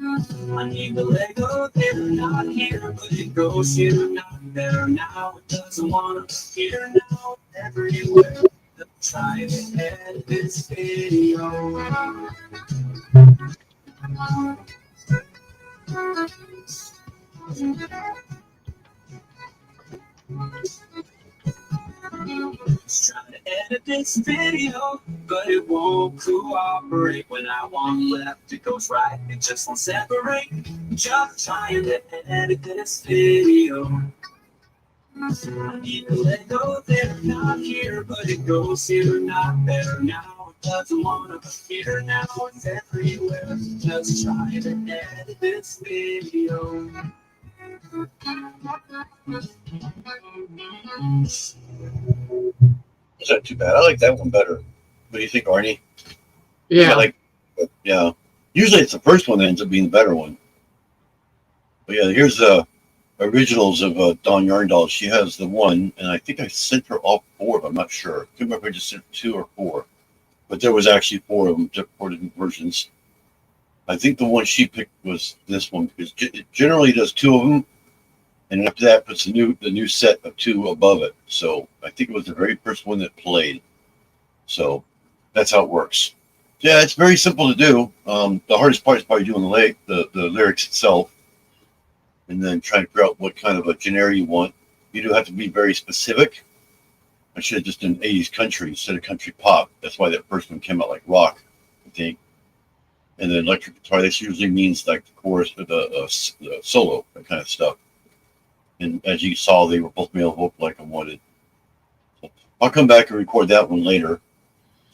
I need to let go, they're not here, but it goes here, not there now. It doesn't want to here now, everywhere. I'm trying to edit this video. Just trying to edit this video, but it won't cooperate. When I want left, it goes right. It just won't separate. Just trying to edit this video. I need to let go, they're not here, but it goes here, not there now. It doesn't want to here now, it's everywhere. Just trying to edit this video. It's not too bad. I like that one better. What do you think, Arnie? Yeah. Yeah. Usually it's the first one that ends up being the better one. But yeah, here's the originals of Dawn Yarndahl. She has the one, and I think I sent her all four, but I'm not sure. I can't remember if I just sent 2 or 4. But there was actually 4 of them, 4 different versions. I think the one she picked was this one, because it generally does 2 of them, and after that puts the new set of 2 above it. So I think it was the very first one that played. So that's how it works. Yeah, it's very simple to do. The hardest part is probably doing the lyrics itself, and then trying to figure out what kind of a genre you want. You do have to be very specific. I should have just done 80s country instead of country pop. That's why that first one came out like rock, I think. And then electric guitar, this usually means like the chorus or the solo, that kind of stuff. And as you saw, they were both male vocal like I wanted. So I'll come back and record that one later.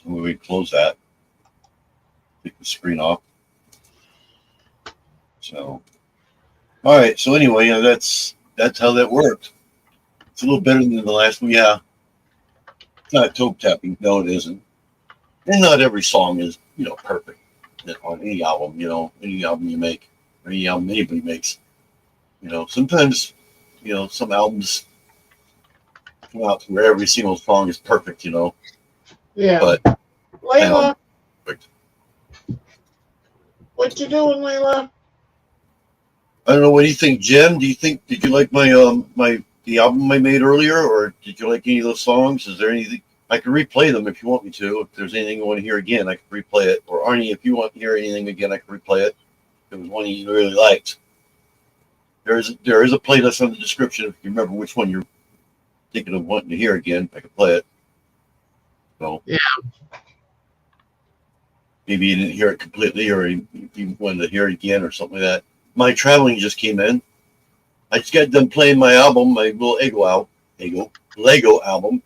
So we close that. Take the screen off. So, all right. So anyway, that's how that worked. It's a little better than the last one. Yeah. It's not toe tapping. No, it isn't. And not every song is, perfect on any album, any album you make, or any album anybody makes. Sometimes, some albums come out where every single song is perfect, Yeah. But Layla, perfect. what you doing, Layla? I don't know. What do you think, Jen? Did you like my the album I made earlier, or did you like any of those songs? Is there anything I can replay them if you want me to? If there's anything you want to hear again, I can replay it. Or Arnie, if you want to hear anything again, I can replay it. If it was one you really liked. There is a playlist on the description. If you remember which one you're thinking of wanting to hear again, I can play it. So Yeah. maybe you didn't hear it completely, or you wanted to hear it again, or something like that. My traveling just came in. I just got done playing my album, my little Lego album,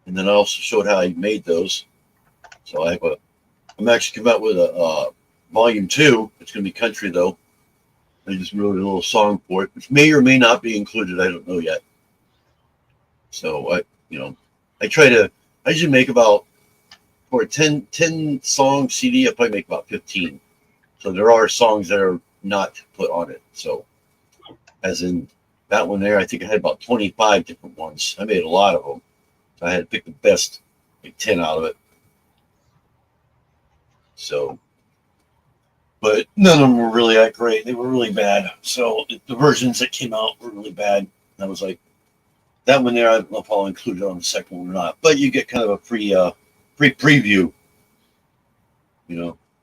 and then I also showed how I made those. So I'm actually coming out with a volume 2. It's going to be country though. I just wrote a little song for it, which may or may not be included. I don't know yet. So I usually make about, for a 10 song CD, I probably make about 15. So there are songs that are not put on it. So as in that one there, I think I had about 25 different ones. I made a lot of them. So I had to pick the best, like 10 out of it. So, but none of them were really that great. They were really bad. So the versions that came out were really bad. I was like, that one there, I don't know if I'll include it on the second one or not. But you get kind of a free preview,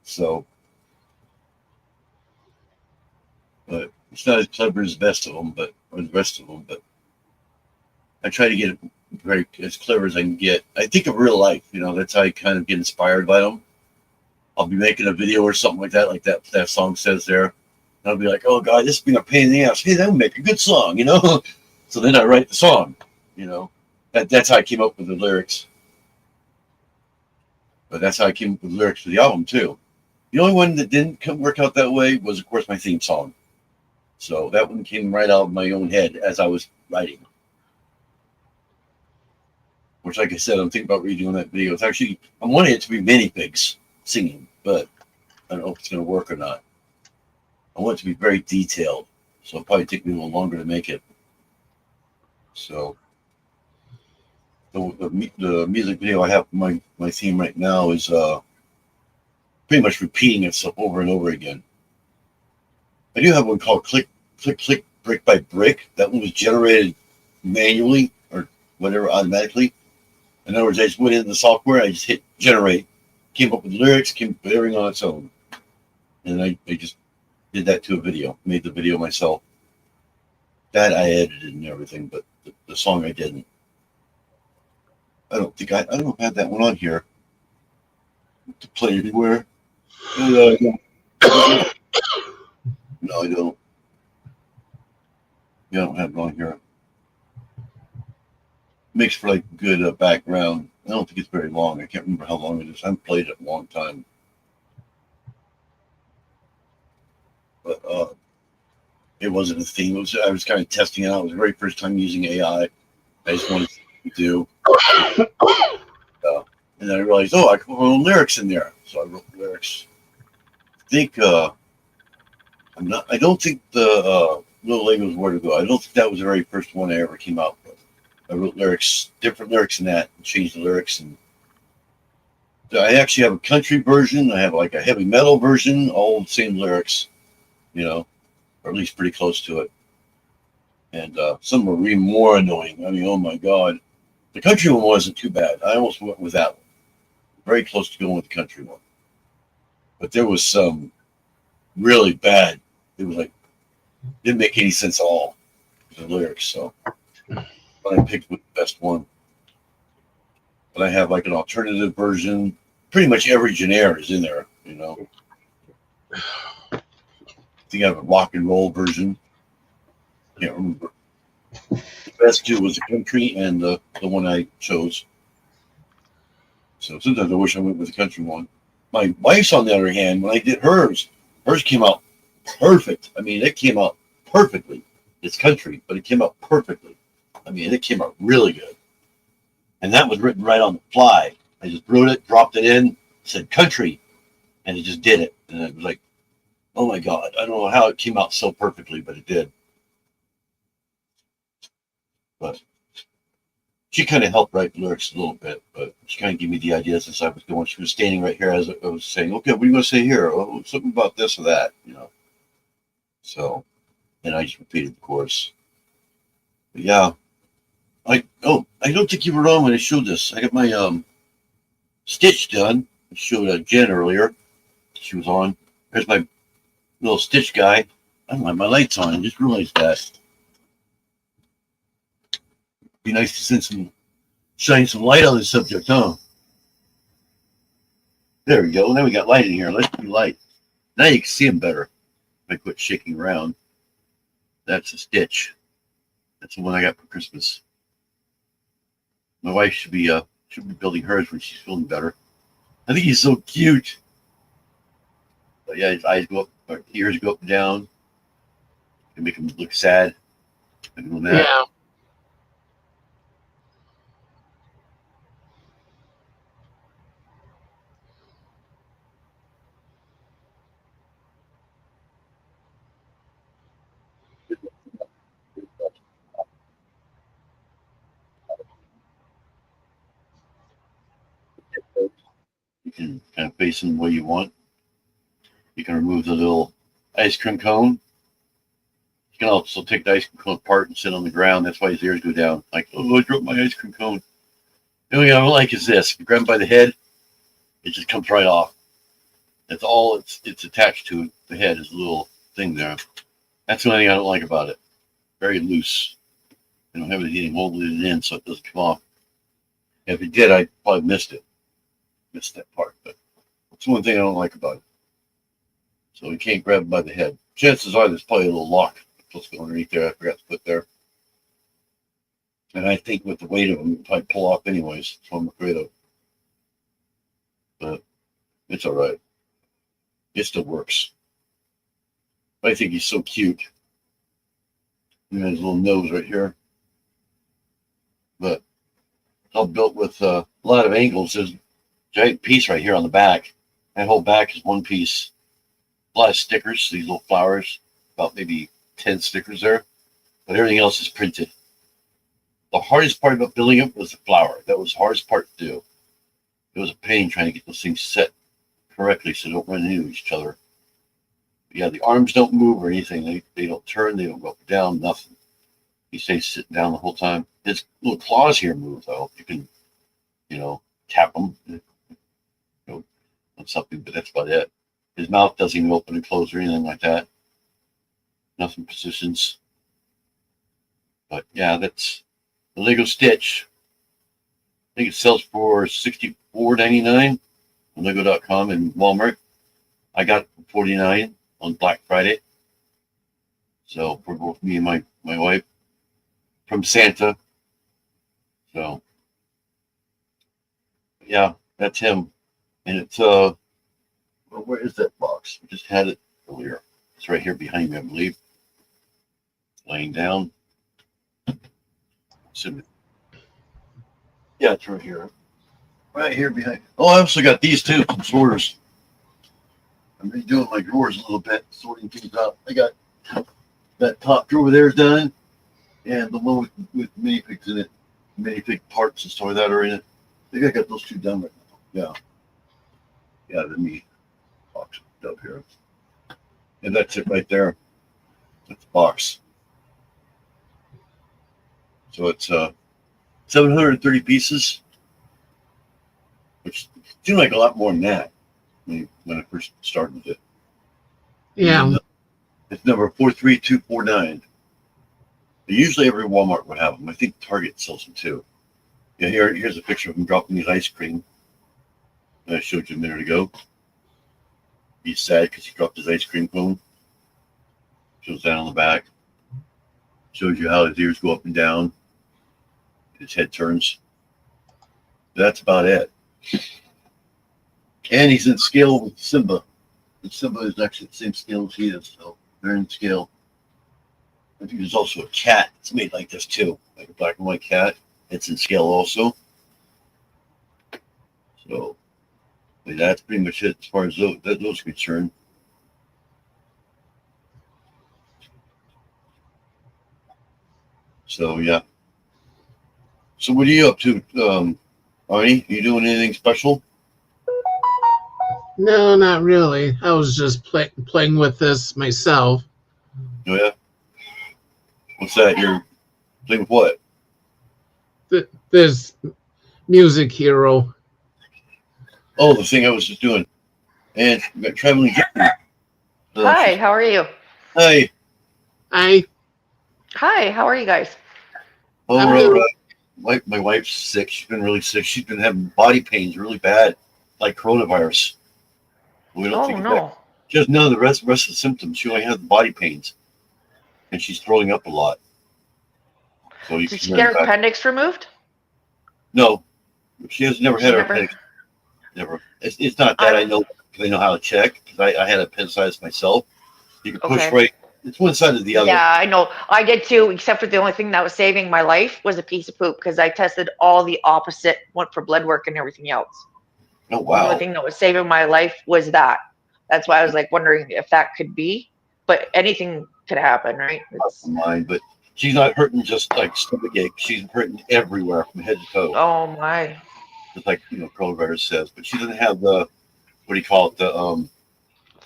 So, but it's not as clever as the rest of them. But I try to get it as clever as I can get. I think of real life. That's how I kind of get inspired by them. I'll be making a video or something like that song says there. And I'll be like, oh God, this has been a pain in the ass. Hey, that would make a good song, So then I write the song, That's how I came up with the lyrics. But that's how I came up with the lyrics for the album too. The only one that didn't work out that way was, of course, my theme song. So that one came right out of my own head as I was writing. Which, like I said, I'm thinking about redoing that video. It's actually, I'm wanting it to be mini pigs singing, but I don't know if it's going to work or not. I want it to be very detailed, so it'll probably take me a little longer to make it. So the music video I have for my theme right now is pretty much repeating itself over and over again. I do have one called Click, Click, Click, Brick by Brick. That one was generated manually or whatever, automatically. In other words, I just went into the software, I just hit generate, came up with lyrics, came up with everything on its own. And I just did that to a video, made the video myself. That I edited and everything, but the song I didn't. I don't think I don't have that one on here to play anywhere. No, I don't. No, I don't. Yeah, I don't have it on here. Makes for like good background. I don't think it's very long. I can't remember how long it is. I haven't played it in a long time. But it wasn't a theme. I was kind of testing it out. It was the very first time using AI. I just wanted to do. And then I realized, I can put my own lyrics in there. So I wrote the lyrics. I think I don't think the Little Legos Where to Go. I don't think that was the very first one I ever came out with. I wrote lyrics, different lyrics in that, and changed the lyrics. And I actually have a country version. I have like a heavy metal version, all the same lyrics, or at least pretty close to it. And some were even more annoying. I mean, oh my God. The country one wasn't too bad. I almost went with that one. Very close to going with the country one. But there was some really bad. It was like, didn't make any sense at all, the lyrics. So but I picked with the best one. But I have like an alternative version. Pretty much every genre is in there, I think I have a rock and roll version. Can't remember. The best two was the country and the one I chose. So sometimes I wish I went with the country one. My wife's, on the other hand, when I did hers came out perfect. I mean, it came out perfectly. It's country, but it came out perfectly. I mean, it came out really good. And that was written right on the fly. I just wrote it, dropped it in, said country, and it just did it. And it was like, oh my God, I don't know how it came out so perfectly, but it did. But she kind of helped write the lyrics a little bit, but she kind of gave me the ideas as I was going. She was standing right here as I was saying, okay, what are you going to say here? Oh, something about this or that, So, and I just repeated the chorus. But yeah. I don't think you were on when I showed this. I got my stitch done. I showed Jen earlier. She was on. There's my little stitch guy. I don't have my lights on. I just realized that. Be nice to shine some light on the subject, huh? There we go. Now we got light in here. Let's do light. Now you can see them better. If I quit shaking around. That's a stitch. That's the one I got for Christmas. My wife should be building hers when she's feeling better. I think he's so cute. But yeah, his eyes go up, or ears go up and down. Can make him look sad. Yeah. You can kind of face him the way you want. You can remove the little ice cream cone. You can also take the ice cream cone apart and sit on the ground. That's why his ears go down. Like, oh, I dropped my ice cream cone. The only thing I don't like is this. If you grab him by the head, it just comes right off. That's all it's attached to. The head is a little thing there. That's the only thing I don't like about it. Very loose. I don't have anything holding it in so it doesn't come off. If it did, I probably missed it. Missed that part, but that's one thing I don't like about it. So you can't grab it by the head. Chances are there's probably a little lock supposed to go underneath there. I forgot to put there. And I think with the weight of them, it'll probably pull off anyways. That's what I'm afraid of. But it's all right. It still works. I think he's so cute. And his little nose right here. But all built with a lot of angles. There's a giant piece right here on the back. That whole back is one piece. A lot of stickers, these little flowers, about maybe 10 stickers there. But everything else is printed. The hardest part about building it was the flower. That was the hardest part to do. It was a pain trying to get those things set correctly so they don't run into each other. But yeah, the arms don't move or anything. They don't turn, they don't go up or down, nothing. He stays sitting down the whole time. His little claws here move though. You can, tap them, on something, but that's about it. His mouth doesn't even open and close or anything like that. Nothing positions. But yeah, that's the Lego Stitch. I think it sells for $64.99 on Lego.com and Walmart. I got $49 on Black Friday. So for both me and my wife from Santa. So yeah, that's him. And it's where is that box? We just had it earlier. It's right here behind me, I believe. Laying down. Yeah, it's right here. Right here behind. Oh, I also got these too, some sorters. I'm redoing my drawers a little bit, sorting things out. I got that top drawer there done, and the one with minifigs in it, minifig parts and stuff like that are in it. I think I got those two done right now. Yeah, the meat box up here, and that's it right there. That's the box. So it's 730 pieces, which seemed like a lot more than that when I first started with it. Yeah. It's number 43249. Usually every Walmart would have them. I think Target sells them too. Yeah, here's a picture of him dropping his ice cream that I showed you a minute ago. He's sad because he dropped his ice cream cone. Shows that on the back. Shows you how his ears go up and down. His head turns. That's about it. And he's in scale with Simba. And Simba is actually the same scale as he is, so they're in scale. I think there's also a cat. It's made like this too, like a black and white cat. It's in scale also. So that's pretty much it as far as those are concerned. So yeah. So what are you up to, Arnie? You doing anything special? No, not really. I was just playing with this myself. Oh yeah. What's that? You're playing with what? This Music Hero. Oh, the thing I was just doing. And we got traveling. Hi, how are you? Hi. Hi, how are you guys? Oh, I'm we're all good. right. My wife's sick. She's been really sick. She's been having body pains really bad, like coronavirus. We don't Oh think no. she has none of the rest of the symptoms. She only has the body pains, and she's throwing up a lot. So you Did can she get her appendix removed? No, she has never She had her never- appendix. Never. It's not that I know. Because I know how to check. Because I had appendicitis myself. You can push Okay. right. It's one side or the other. Yeah, I know. I did too, except for the only thing that was saving my life was a piece of poop because I tested all the opposite, went for blood work and everything else. Oh The wow. only thing that was saving my life was that. That's why I was like wondering if that could be, but anything could happen, right? It's, Mine, but she's not hurting just like stomach ache. She's hurting everywhere from head to toe. oh my. Just like coronavirus says. But she doesn't have the what do you call it?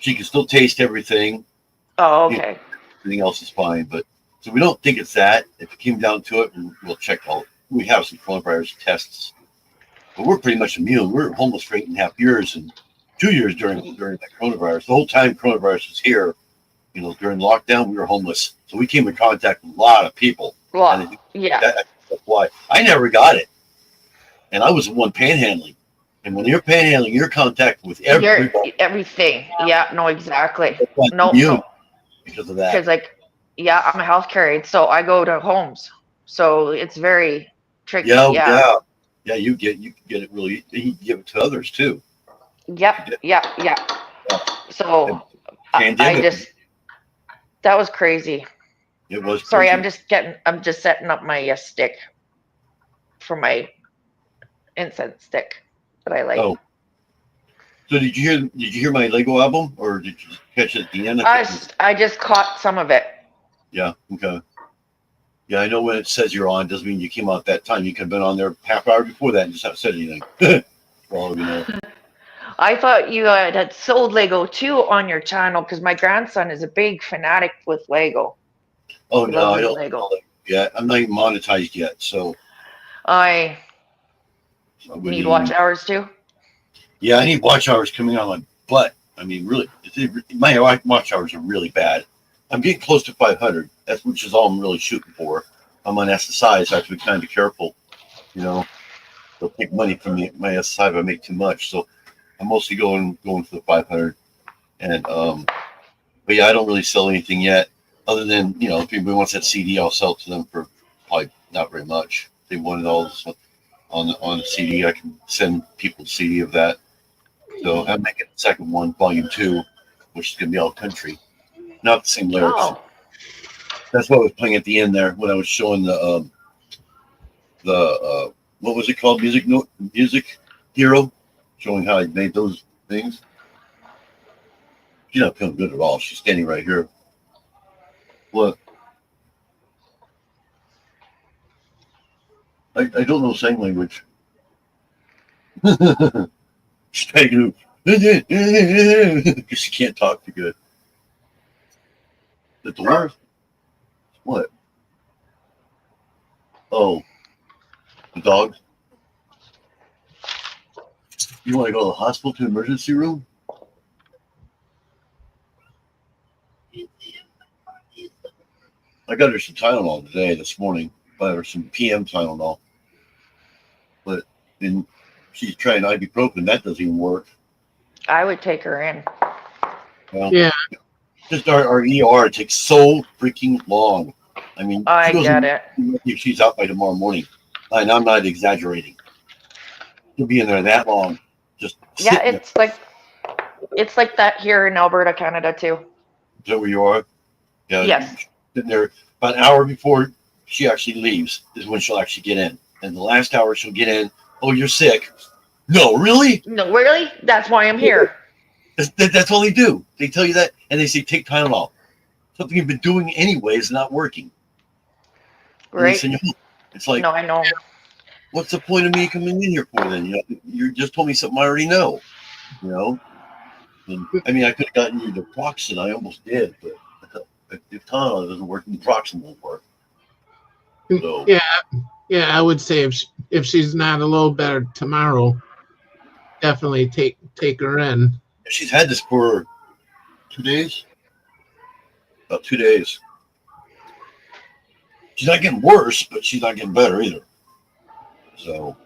She can still taste everything. Oh, You know, okay. everything else is fine. But so we don't think it's that. If it came down to it, we'll check all. We have some coronavirus tests, but we're pretty much immune. We're homeless for 8.5 years and 2 years during that coronavirus. The whole time coronavirus was here, during lockdown, we were homeless. So we came in contact with a lot of people. Well, yeah. That's why I never got it. And I was the one panhandling. And when you're panhandling, you're in contact with everybody. Everything. Yeah, no, exactly. That's why No, I'm immune no. because of that. Because I'm a healthcare aide, so I go to homes. So it's very tricky. Yeah. You get it really. You give it to others too. Yep. So I Pandemic. just that was crazy. It was. Sorry, I'm perfect. just setting up my stick for my incense stick that I light. Oh, so did you hear my Lego album, or did you catch it at the end? I can't remember. I just caught some of it. Yeah. Okay. Yeah, I know when it says you're on doesn't mean you came out that time. You could have been on there half hour before that and just haven't said anything. Well, I thought you had sold Lego too on your channel because my grandson is a big fanatic with Lego. Oh He no, loves I his don't Lego. know it yet. I'm not even monetized yet, so I I wouldn't need even. watch hours too. Yeah, I need watch hours coming on my butt. I mean, really, my watch hours are really bad. I'm getting close to 500. Which is all I'm really shooting for. I'm on SSI, so I have to be kind of careful. You know, they'll take money from me my SSI if I make too much. So I'm mostly going for the 500. And but yeah, I don't really sell anything yet, other than if anybody wants that CD, I'll sell it to them for probably not very much. If they wanted all this on the CD, I can send people a CD of that. So I'm making the second one, volume 2, which is gonna be all country, not the same lyrics. Oh, That's what I was playing at the end there when I was showing the what was it called, music hero, showing how I made those things. She's not feeling good at all. She's standing right here. What? I don't know sign language. She's trying to because she can't talk too good. The door? What? Oh, the dog. You want to go to the hospital to the emergency room? I got her some Tylenol today, this morning. Got her some PM Tylenol. But then she's trying ibuprofen. That doesn't even work. I would take her in. Well, Yeah. just our ER takes so freaking long. I mean, I she goes get in, it. if she's out by tomorrow morning. And I'm not exaggerating. She'll be in there that long. Just Yeah, sitting there. it's like that here in Alberta, Canada too. Is that where you are? Yeah. Yes. Sitting there about an hour before she actually leaves is when she'll actually get in. And the last hour she'll get in. Oh, you're sick. No, really? No, really? That's why I'm here. That's all they do. They tell you that, and they say take Tylenol. Something you've been doing anyway is not working. And they Right? send you home. It's like, No, I know. what's the point of me coming in here for then? You just told me something I already know. You know. And, I mean, I could have gotten you the Proxen. I almost did, but if Tylenol doesn't work, the Proxen won't work. So Yeah, I would say if she's not a little better tomorrow, definitely take her in. she's had this for 2 days. About 2 days. She's not getting worse, but she's not getting better either. So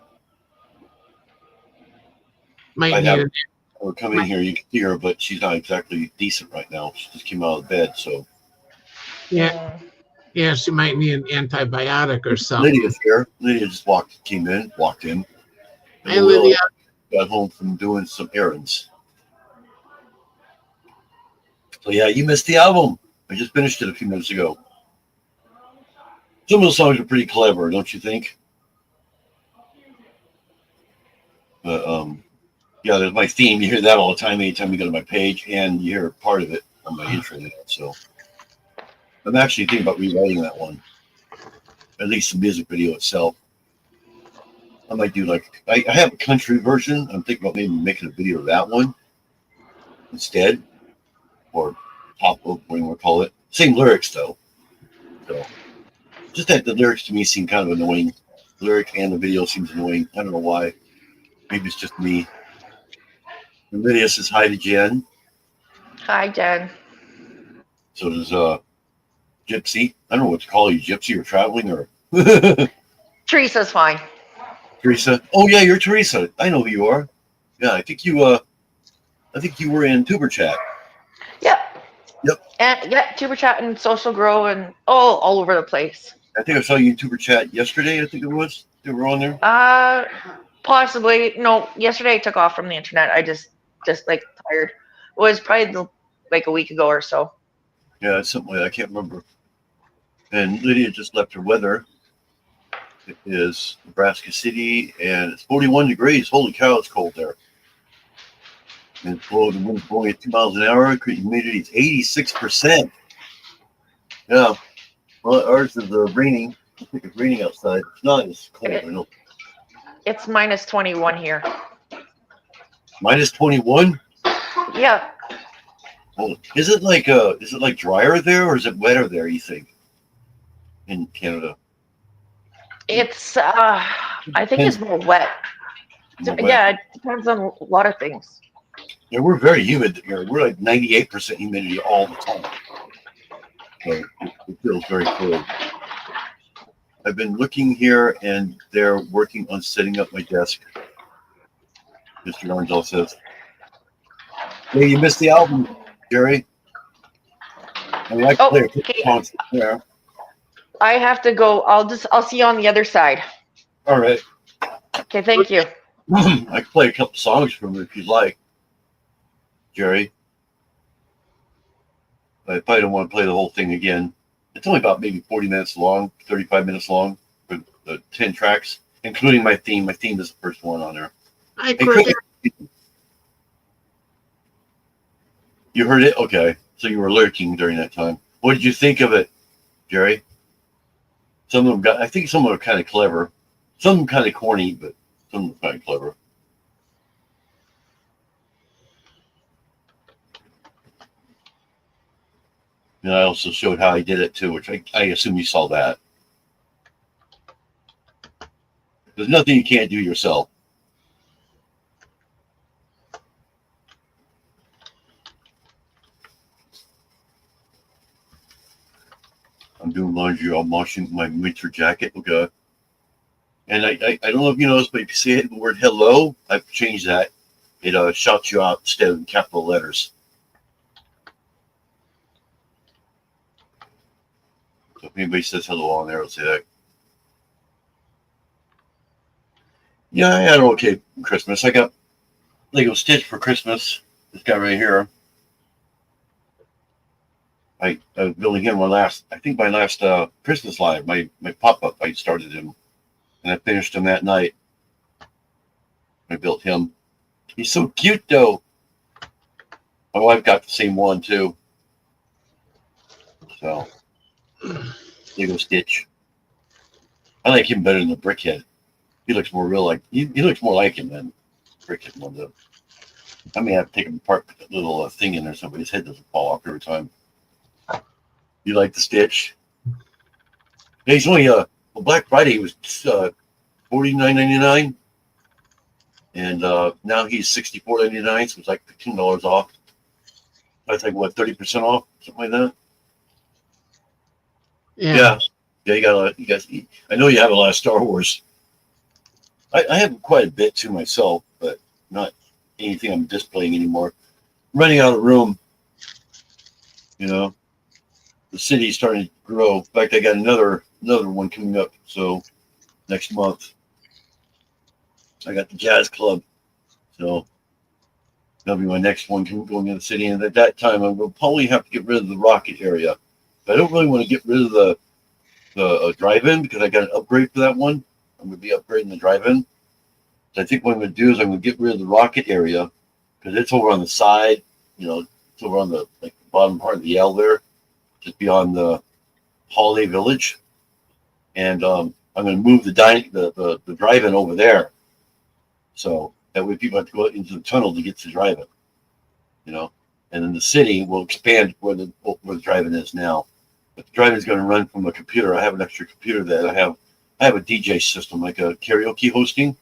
Might I'd need have it. her come in here. You can see her, but she's not exactly decent right now. She just came out of bed. So Yeah, yeah, she might need an antibiotic or something. Lydia's here. Lydia just walked in. And Hey, Will Lydia. got home from doing some errands. So yeah, you missed the album. I just finished it a few minutes ago. Some of the songs are pretty clever, don't you think? But yeah, there's my theme. You hear that all the time anytime you go to my page, and you hear part of it on my intro. So I'm actually thinking about rewriting that one, at least the music video itself. I might do I have a country version. I'm thinking about maybe making a video of that one instead, or pop, what do you want to call it? Same lyrics though. So just that the lyrics to me seem kind of annoying. The lyric and the video seems annoying. I don't know why. Maybe it's just me. And Lydia says hi to Jen. Hi, Jen. So does Gypsy. I don't know what to call you, Gypsy or traveling or Teresa's fine. Teresa. Oh yeah, you're Teresa. I know who you are. Yeah, I think you were in Tuber Chat. Yep. Yep. And yeah, Tuber Chat and Social Grow and all over the place. I think I saw you in Tuber Chat yesterday. I think it was. You were on there. Possibly. No, yesterday I took off from the internet. I just like tired. It was probably like a week ago or so. Yeah, it's something like that. I can't remember. And Lydia just left her weather. It is Nebraska City, and it's 41 degrees. Holy cow, it's cold there. And it's blowing, the wind's blowing at 2 miles an hour. Humidity is 86%. Yeah. Well, ours is raining. I think it's raining outside. It's not as cold. I know. It's minus 21 here. Minus 21? Yeah. Oh, is it like drier there, or is it wetter there, you think, in Canada? It's I think it's more wet. More wet? Yeah, it depends on a lot of things. Yeah, we're very humid here. We're like 98% humidity all the time. So it feels very cold. I've been looking here, and they're working on setting up my desk. Mr. Orangel says, "Hey, you missed the album, Jerry." I mean, I can play a couple songs there. I have to go. I'll see you on the other side. All right. Okay, thank you. I can play a couple songs from it if you'd like, Jerry. I probably don't want to play the whole thing again. It's only about maybe 40 minutes long, 35 minutes long for the 10 tracks, including my theme. My theme is the first one on there. Hi, Hey, Cricket. you heard it? Okay. So you were lurking during that time. What did you think of it, Jerry? Some of them I think some of them are kind of clever. Some of them kind of corny, but some of them kind of clever. And I also showed how I did it too, which I assume you saw that. There's nothing you can't do yourself. I'm doing laundry. I'm washing my winter jacket. Okay. And I don't know if you noticed, but if you see the word hello, I've changed that. It shouts you out instead of capital letters. So if anybody says hello on there, I'll say that. Yeah, I had an okay Christmas. I got Lego Stitch for Christmas. This guy right here. I was building him my last Christmas live, my pop-up. I started him, and I finished him that night. I built him. He's so cute, though. My wife got the same one, too. So, Lego Stitch. I like him better than the Brickhead. He looks more real like, he looks more like him than Brickhead one does. I may have to take him apart, put that little thing in there so his head doesn't fall off every time. You like the Stitch? Yeah, he's only Black Friday was $49.99, and now he's $64.99, so it's like $15 off. I think what 30% off, something like that. Yeah. You got a lot. You guys, I know you have a lot of Star Wars. I have quite a bit to myself, but not anything I'm displaying anymore. I'm running out of room. You know. The city's starting to grow. In fact, I got another one coming up. So next month, I got the jazz club. So that'll be my next one going in the city. And at that time, I will probably have to get rid of the rocket area. But I don't really want to get rid of the drive-in because I got an upgrade for that one. I'm going to be upgrading the drive-in. So I think what I'm going to do is I'm going to get rid of the rocket area because it's over on the side. You know, it's over on the bottom part of the L there. Just beyond the Holiday Village, and I'm going to move the drive-in over there, so that way people have to go into the tunnel to get to the drive-in, you know. And then the city will expand where the drive-in is now. But the drive-in is going to run from a computer. I have an extra computer that I have a DJ system, like a karaoke hosting,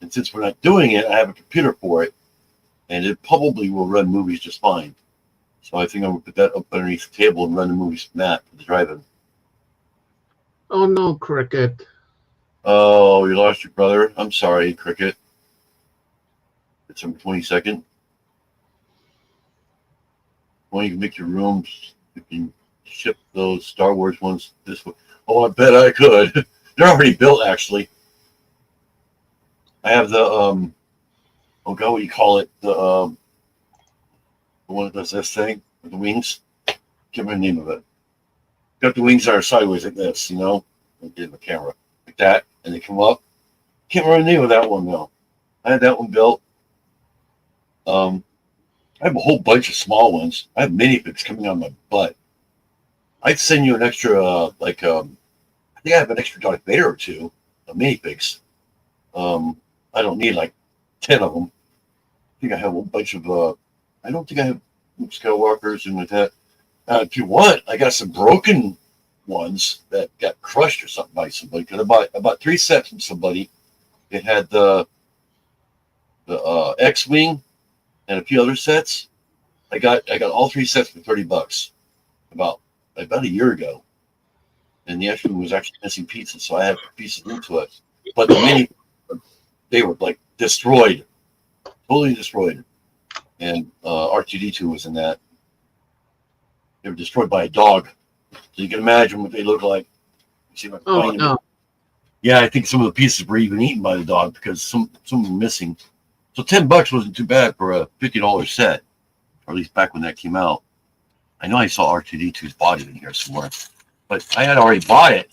and since we're not doing it, I have a computer for it, and it probably will run movies just fine. So I think I'm going to put that up underneath the table and run the movies from that to the drive-in. Oh, no, Cricket. Oh, you lost your brother? I'm sorry, Cricket. December 22nd. Well, you can make your rooms. You can ship those Star Wars ones this way. Oh, I bet I could. They're already built, actually. I have the, oh, God, what do you call it? The one that does this thing with the wings. Can't remember the name of it. got the wings that are sideways like this, you know, like in the camera, like that, and they come up. Can't remember the name of that one though. I had that one built. I have a whole bunch of small ones. I have minifigs coming out of my butt. I'd send you an extra, I think I have an extra Darth Vader or two of minifigs. I don't need like 10 of them. I think I have a bunch of, I don't think I have Luke Skywalkers and like that. If you want, I got some broken ones that got crushed or something by somebody. Because I bought 3 sets from somebody. It had the X-Wing and a few other sets. I got all 3 sets for $30 about a year ago. And the X-Wing was actually missing pieces, so I had pieces into it. But the mini, they were like destroyed, totally destroyed. And R2D2 was in that. They were destroyed by a dog. So you can imagine what they look like. See if I can find them. Yeah, I think some of the pieces were even eaten by the dog because some were missing. So $10 wasn't too bad for a $50 set, or at least back when that came out. I know I saw R2D2's body in here somewhere, but I had already bought it,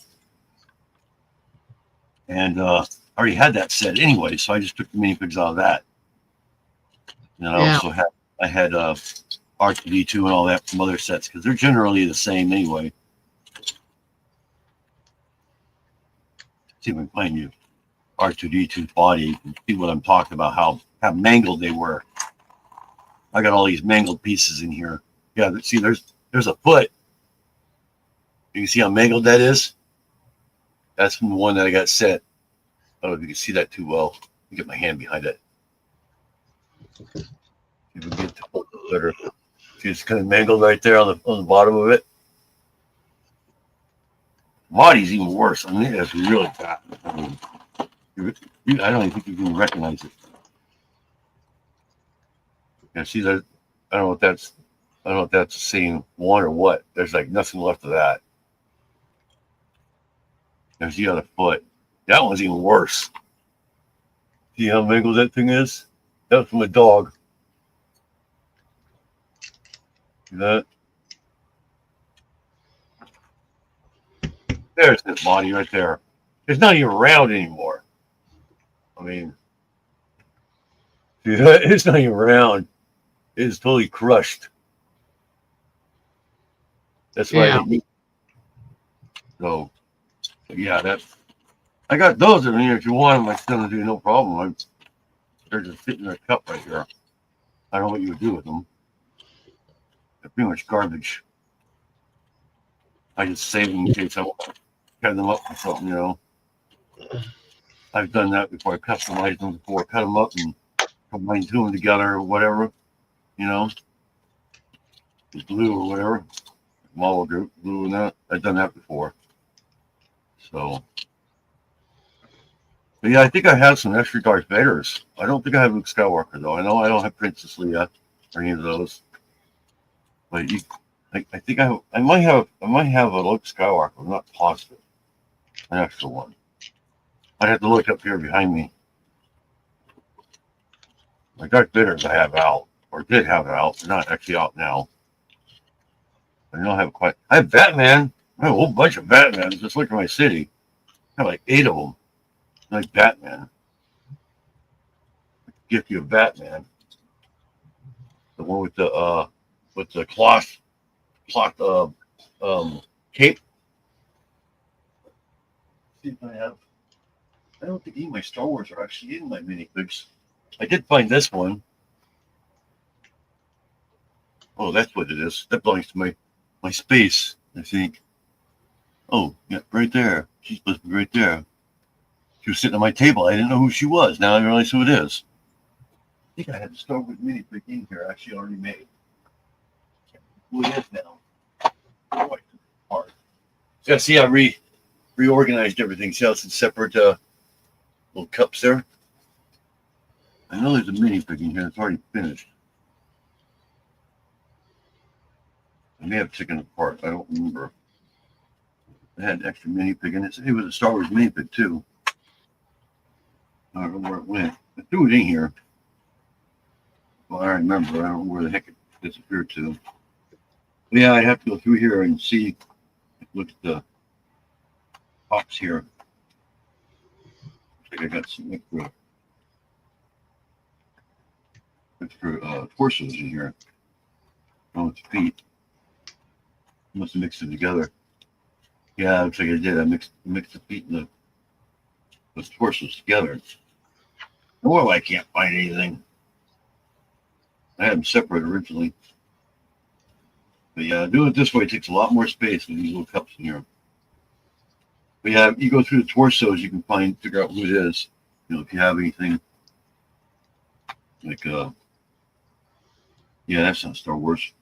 and I already had that set anyway. So I just took the minifigs out of that, and I also had R2D2 and all that from other sets because they're generally the same anyway. See if I can find you R2D2's body. You can see what I'm talking about, how mangled they were. I got all these mangled pieces in here. Yeah, see, there's a foot. You can see how mangled that is. That's from the one that I got set. I don't know if you can see that too well. Let me get my hand behind it. See if we can get the foot better. See, it's kind of mangled right there on the bottom of it. Body's even worse. I mean, it's really bad. I mean, I don't even think you can recognize it. Yeah, see that? I don't know if that's the same one or what. There's like nothing left of that. There's the other foot. That one's even worse. See how mangled that thing is? That was from a dog. See that? There's his body right there. It's not even round anymore. I mean, see that? It's not even round. It is totally crushed. That's why I didn't. So, yeah, I got those in here if you want them. I still do no problem. They're just sitting in a cup right here. I don't know what you would do with them. They're pretty much garbage. I just save them in case I want to cut them up or something, you know. I've done that before. I customized them before. Cut them up and combine 2 of them together or whatever, you know. Glue or whatever. Model group glue and that. I've done that before. So, but yeah, I think I have some extra Darth Vaders. I don't think I have Luke Skywalker though. I know I don't have Princess Leia or any of those. But I think I might have a Luke Skywalker. I'm not positive. An extra one. I'd have to look up here behind me. My Darth Vaders I have out, or did have out. They're not actually out now. I don't have quite. I have Batman. I have a whole bunch of Batmans. Just look at my city. I have like 8 of them. Like Batman. Gift you a Batman. The one with the cloth cape. See if I have. I don't think any of my Star Wars are actually in my minifigs. I did find this one. Oh, that's what it is. That belongs to my space, I think. Oh, yeah, right there. She's supposed to be right there. She was sitting on my table. I didn't know who she was. Now I realize who it is. I think I had the Star Wars minifig in here actually already made. Who it is now? Oh, hard. So see, I reorganized everything. See how it's in separate little cups there? I know there's a minifig in here. It's already finished. I may have taken it apart. I don't remember. I had an extra minifig in it. It was a Star Wars minifig too. I don't know where it went. I threw it in here. Well, I remember. I don't know where the heck it disappeared to. But yeah, I'd have to go through here and see if look at the tops here. Looks like I got some extra torsos in here. Oh, it's feet. Must have mixed them together. Yeah, looks like I did. I mixed the feet and the torsos together. Well, I can't find anything. I had them separate originally. But yeah, doing it this way takes a lot more space than these little cups in here. But yeah, you go through the torsos, you can figure out who it is. You know, if you have anything like yeah, that's not Star Wars.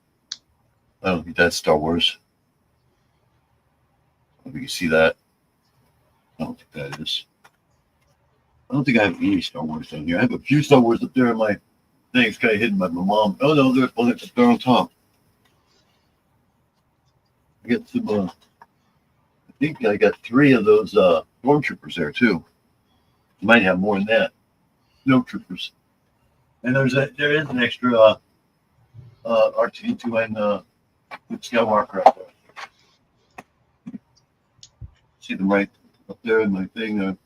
I don't think that's Star Wars. If you can see that. I don't think that is. I don't think I have any Star Wars down here. I have a few Star Wars up there in my thing. It's kind of hidden by my mom. Oh no, they're on top. I got some. I think I got 3 of those stormtroopers there too. You might have more than that. Snowtroopers. And there is an extra R2D2 and Luke Skywalker up there. See them right up there in my thing.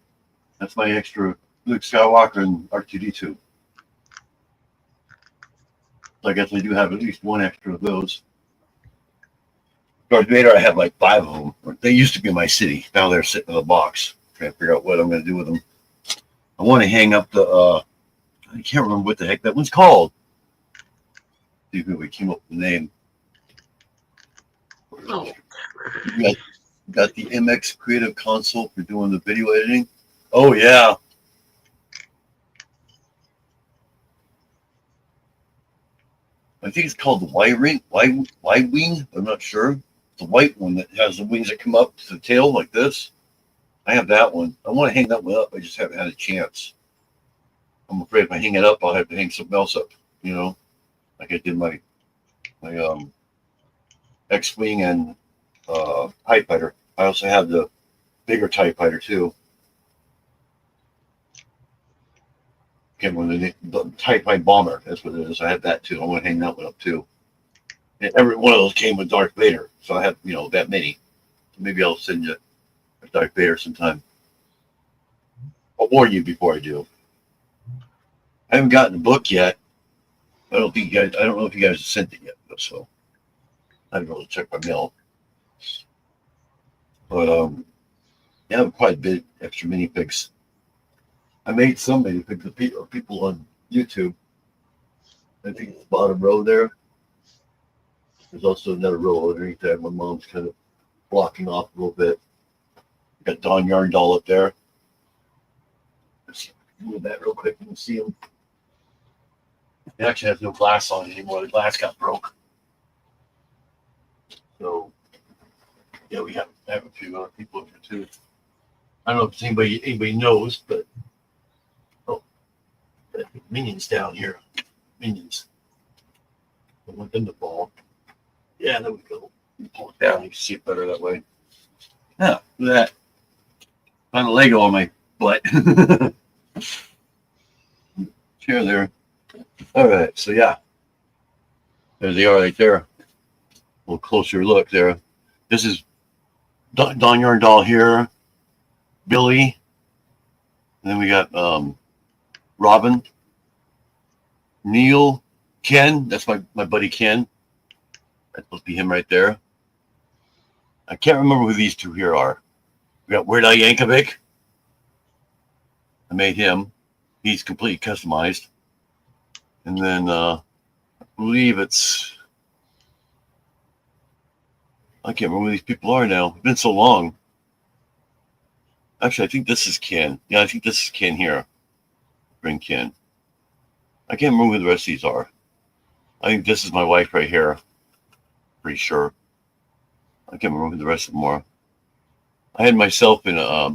That's my extra Luke Skywalker and R2D2. So I guess I do have at least 1 extra of those. Darth Vader, I have like 5 of them. They used to be in my city. Now they're sitting in a box. Trying to figure out what I'm going to do with them. I want to hang up the, I can't remember what the heck that one's called. See if we came up with the name. Oh. Got the MX Creative Console for doing the video editing. Oh, yeah. I think it's called the Y-Wing. I'm not sure. The white one that has the wings that come up to the tail like this. I have that one. I want to hang that one up. I just haven't had a chance. I'm afraid if I hang it up, I'll have to hang something else up. You know, like I did my X-Wing and TIE Fighter. I also have the bigger TIE Fighter too. Can't remember the TIE Fighter Bomber. That's what it is. I have that too. I want to hang that one up too. And every one of those came with Darth Vader, so I have that many. Maybe I'll send you a Darth Vader sometime. I'll warn you before I do. I haven't gotten the book yet. I don't know if you guys have sent it yet, so I haven't really checked my mail. But I have quite a bit extra minifigs. I made some minifigs of people on YouTube. I think the bottom row there. There's also another row underneath there. My mom's kind of blocking off a little bit. Got Don Yarndall up there. Let's move that real quick. You can see him. It actually has no glass on it anymore. The glass got broke. So, yeah, we have a few other people up here too. I don't know if anybody knows, but Minions down here. Minions. I want them to fall. Yeah, there we go. Pull it down. You can see it better that way. Yeah, look at that. Found a Lego on my butt. Chair there. All right, so yeah. There they are right there. A little closer look there. This is Don Yarndall here. Billy. And then we got Robin. Neil. Ken. That's my buddy Ken. That's supposed to be him right there. I can't remember who these two here are. We got Weird Al Yankovic. I made him. He's completely customized. And then I believe it's... I can't remember who these people are now. It's been so long. Actually, I think this is Ken. Yeah, I think this is Ken here. Bring Ken. I can't remember who the rest of these are. I think this is my wife right here. Pretty sure. I can't remember who the rest of them are. I had myself in a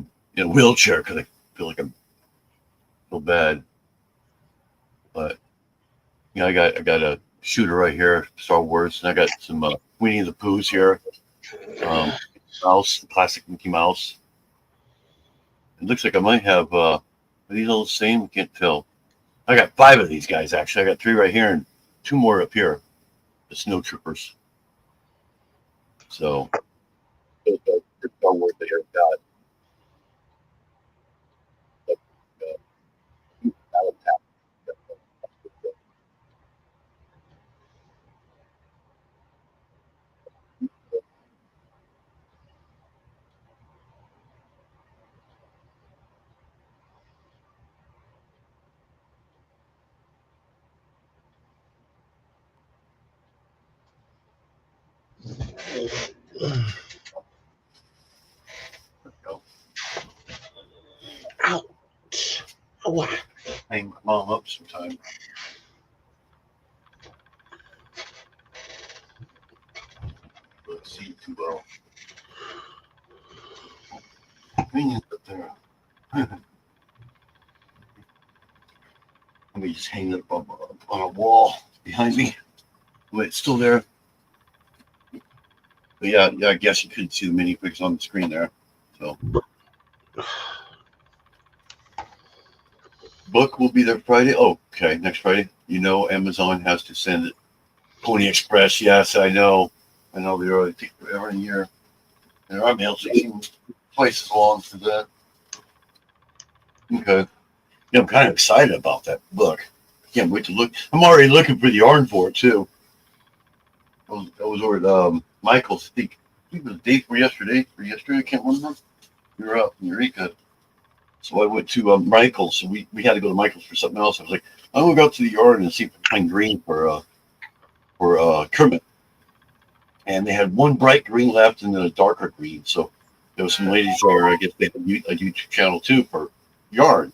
wheelchair because I feel like I'm so bad. But yeah, I got a shooter right here, Star Wars, and I got some Winnie the Poohs here. Mouse, classic Mickey Mouse. It looks like I might have are these all the same? I can't tell. I got 5 of these guys actually. I got 3 right here and 2 more up here. The Snowtroopers. So it's well worth the haircut. But, that'll tap. Ouch. Oh, Hang my mom up sometime. Let's see too well. Convenient up there. Let me just hang it up on a wall behind me. Wait, it's still there. But yeah, I guess you couldn't see the mini pigs on the screen there. So book will be there Friday. Oh, okay, next Friday. You know, Amazon has to send it. Pony Express, yes, I know. I know they already take forever a year. And our mail's taking twice as long for that. Okay. Yeah, I'm kind of excited about that book. I can't wait to look. I'm already looking for the yarn for it too. I was over at Michael's. I think it was the day before yesterday. I can't remember. We were out in Eureka. So I went to Michael's. So we had to go to Michael's for something else. I was like, I'm gonna go out to the yard and see if I can find green for Kermit. And they had one bright green left and then a darker green. So there was some ladies there. I guess they had a YouTube channel too for yarn.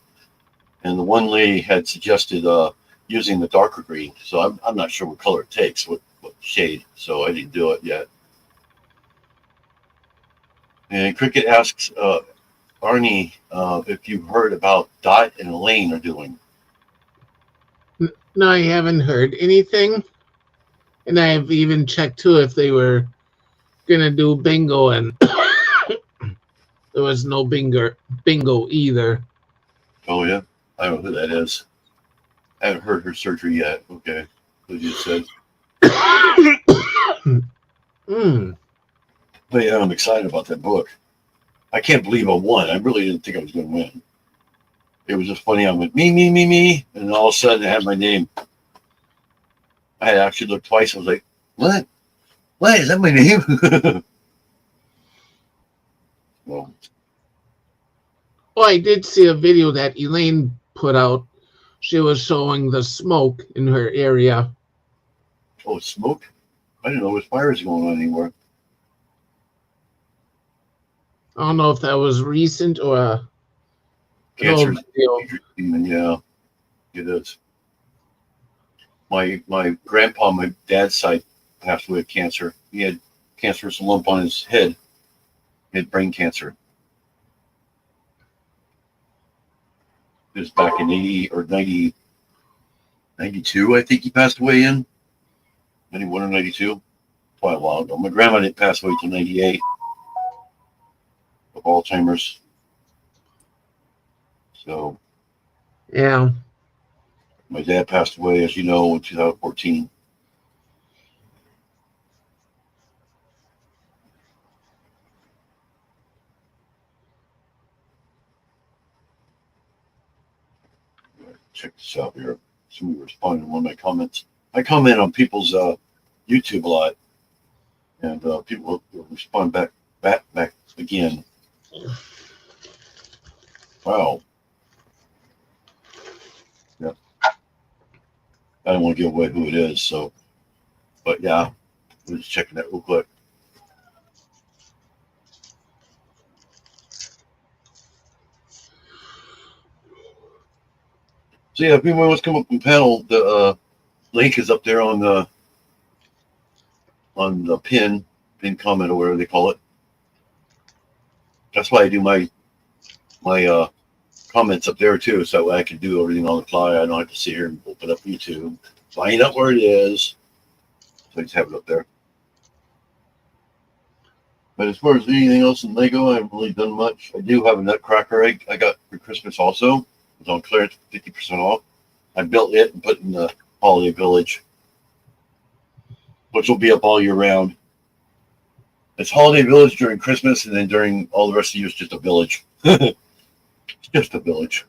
And the one lady had suggested using the darker green. So I'm not sure what color it takes, what shade. So I didn't do it yet. And Cricket asks Arnie if you've heard about Dot and Elaine are doing. no, I haven't heard anything. And I've even checked too if they were gonna do bingo, and there was no bingo either. Oh yeah, I don't know who that is. I haven't heard her surgery yet. Okay, so you said. But yeah, I'm excited about that book. I can't believe I won. I really didn't think I was going to win. It was just funny. I went me, and all of a sudden I had my name. I had actually looked twice. I was like, "What? What is that my name?" Well, Oh, I did see a video that Elaine put out. She was showing the smoke in her area. oh, smoke! I didn't know there was fires going on anywhere. I don't know if that was recent or an Cancer, old video. yeah, it is. My grandpa, on my dad's side, passed away of cancer. He had cancerous lump on his head. He had brain cancer. It was back in 80 or 90, 92, I think he passed away in. 91 or 92. Quite a while ago. My grandma didn't pass away until 98 of Alzheimer's. So Yeah. my dad passed away, as you know, in 2014. Check this out here. Somebody responded to one of my comments. I comment on people's YouTube a lot, and people will respond back again. Wow. Yeah. I don't want to give away who it is, so, but yeah, I'm just checking that real quick. So yeah, if anyone wants to come up and panel, the link is up there on the pin comment or whatever they call it. That's why I do my comments up there too, so that way I can do everything on the fly. I don't have to sit here and open up YouTube, find out where it is. So I just have it up there. But as far as anything else in Lego, I haven't really done much. I do have a Nutcracker I got for Christmas also. It's on clearance, 50% off. I built it and put it in the Holiday Village, which will be up all year round. It's Holiday Village during Christmas, and then during all the rest of the year, it's just a village. It's just a village.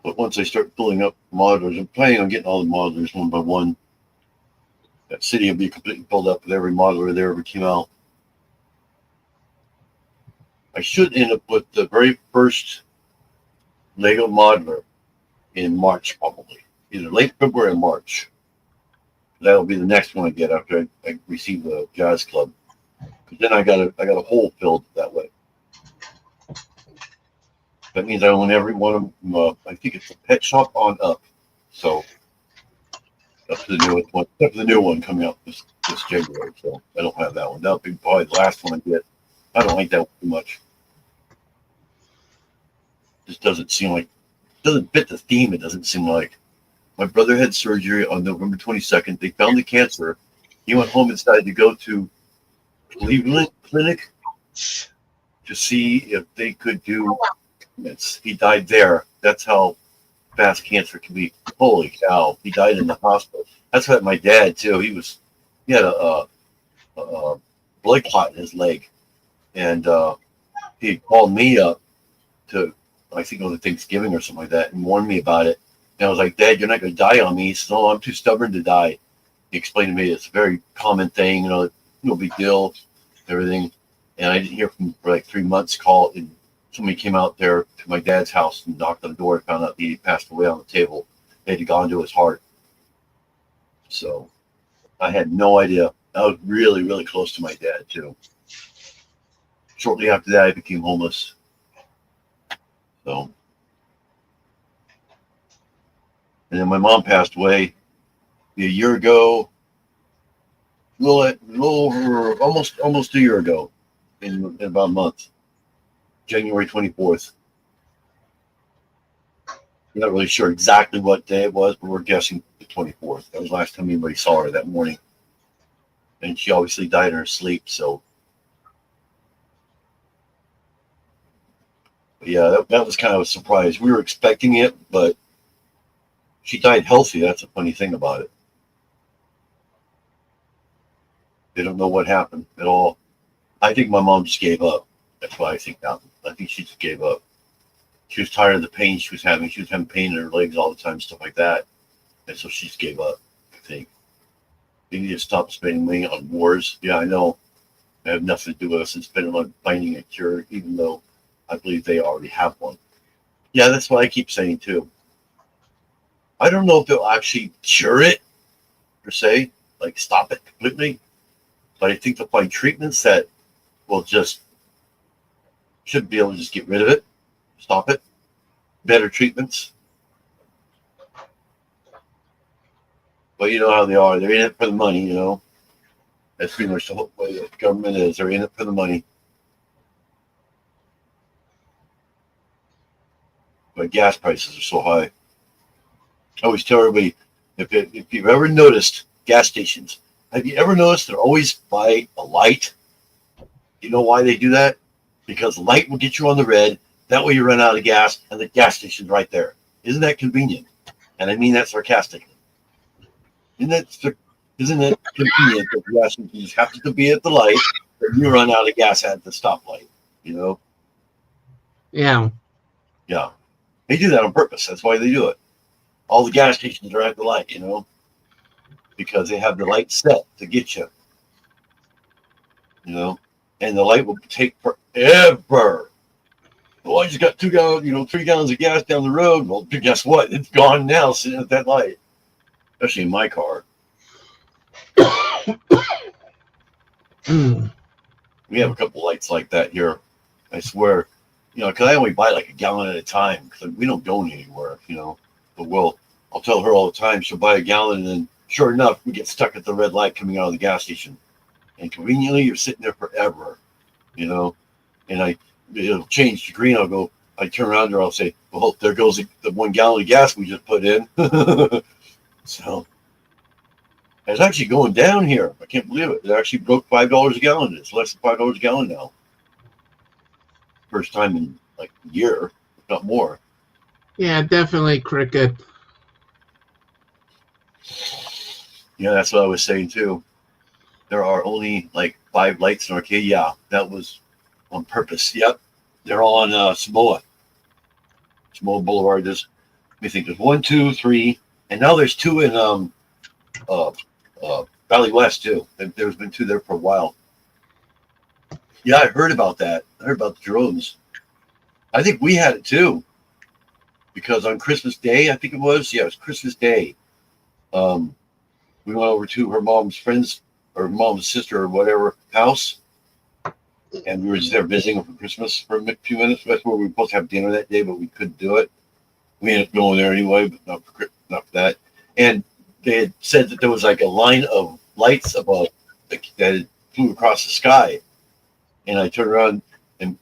But once I start pulling up modelers, I'm planning on getting all the modelers one by one. That city will be completely filled up with every modeler that ever came out. I should end up with the very first Lego modeler in March, probably. Either late February or March. That'll be the next one I get after I receive the Jazz Club. Then I got a hole filled that way. That means I own every one of them. I think it's a pet shop on up. So up to the newest one, except for the new one coming out this January. So I don't have that one. That'll be probably the last one I get. I don't like that one too much. Just doesn't seem like, doesn't fit the theme. It doesn't seem like. My brother had surgery on November 22nd. They found the cancer. He went home and decided to go to Cleveland Clinic to see if they could do treatments. He died there. That's how fast cancer can be. Holy cow! He died in the hospital. That's what my dad too. He had a blood clot in his leg, and he called me up to, I think it was Thanksgiving or something like that, and warned me about it. And I was like, Dad, you're not going to die on me. He said, no, I'm too stubborn to die. He explained to me it's a very common thing, no big deal, everything. And I didn't hear from him for like 3 months. Called, and somebody came out there to my dad's house and knocked on the door and found out he passed away on the table. They had gone to his heart. So I had no idea. I was really, really close to my dad, too. Shortly after that, I became homeless. So. And then my mom passed away a year ago, almost a year ago, in about a month, January 24th. We're not really sure exactly what day it was, but we're guessing the 24th. That was the last time anybody saw her that morning. And she obviously died in her sleep, so. But yeah, that was kind of a surprise. We were expecting it, but she died healthy. That's a funny thing about it. They don't know what happened at all. I think my mom just gave up. That's why I think happened. I think she just gave up. She was tired of the pain she was having. She was having pain in her legs all the time, stuff like that. And so she just gave up, I think. They need to stop spending money on wars. Yeah, I know. They have nothing to do with us and spending on finding a cure, even though I believe they already have one. Yeah, that's what I keep saying, too. I don't know if they'll actually cure it, per se, like stop it completely. But I think they'll find treatments that will should be able to just get rid of it, stop it. Better treatments. But you know how they are. They're in it for the money, That's pretty much the whole way the government is. They're in it for the money. But gas prices are so high. I always tell everybody, if you've ever noticed gas stations, have you ever noticed they're always by a light? You know why they do that? Because light will get you on the red. That way you run out of gas, and the gas station's right there. Isn't that convenient? And I mean that sarcastically. Isn't it convenient that the gas station just happens to be at the light, and you run out of gas at the stoplight? Yeah. Yeah. They do that on purpose. That's why they do it. All the gas stations are at the light, because they have the light set to get you, and the light will take forever. Well, I just got 2 gallons, 3 gallons of gas down the road. Well, guess what? It's gone now, sitting at that light, especially in my car. We have a couple lights like that here. I swear, because I only buy like a gallon at a time because we don't go anywhere, But I'll tell her all the time, she'll buy a gallon, and then sure enough, we get stuck at the red light coming out of the gas station. And conveniently, you're sitting there forever, and it'll change to green. I turn around there, I'll say, well, there goes the 1 gallon of gas we just put in. So it's actually going down here. I can't believe it. It actually broke $5 a gallon. It's less than $5 a gallon now. First time in like a year, if not more. Yeah, definitely cricket. Yeah, that's what I was saying too. there are only like 5 lights in Arcade. Yeah, that was on purpose. Yep, they're all on Samoa Boulevard. Let me think. There's 1, 2, 3, and now there's 2 in uh, Valley West too. There's been 2 there for a while. Yeah, I heard about that. I heard about the drones. I think we had it too, because on Christmas Day, I think it was. Yeah, it was Christmas Day. We went over to her mom's friend's or mom's sister or whatever house, and we were just there visiting her for Christmas for a few minutes. That's where we were supposed to have dinner that day, but we couldn't do it. We ended up going there anyway, but not for that. And they had said that there was like a line of lights above that flew across the sky. And I turned around, and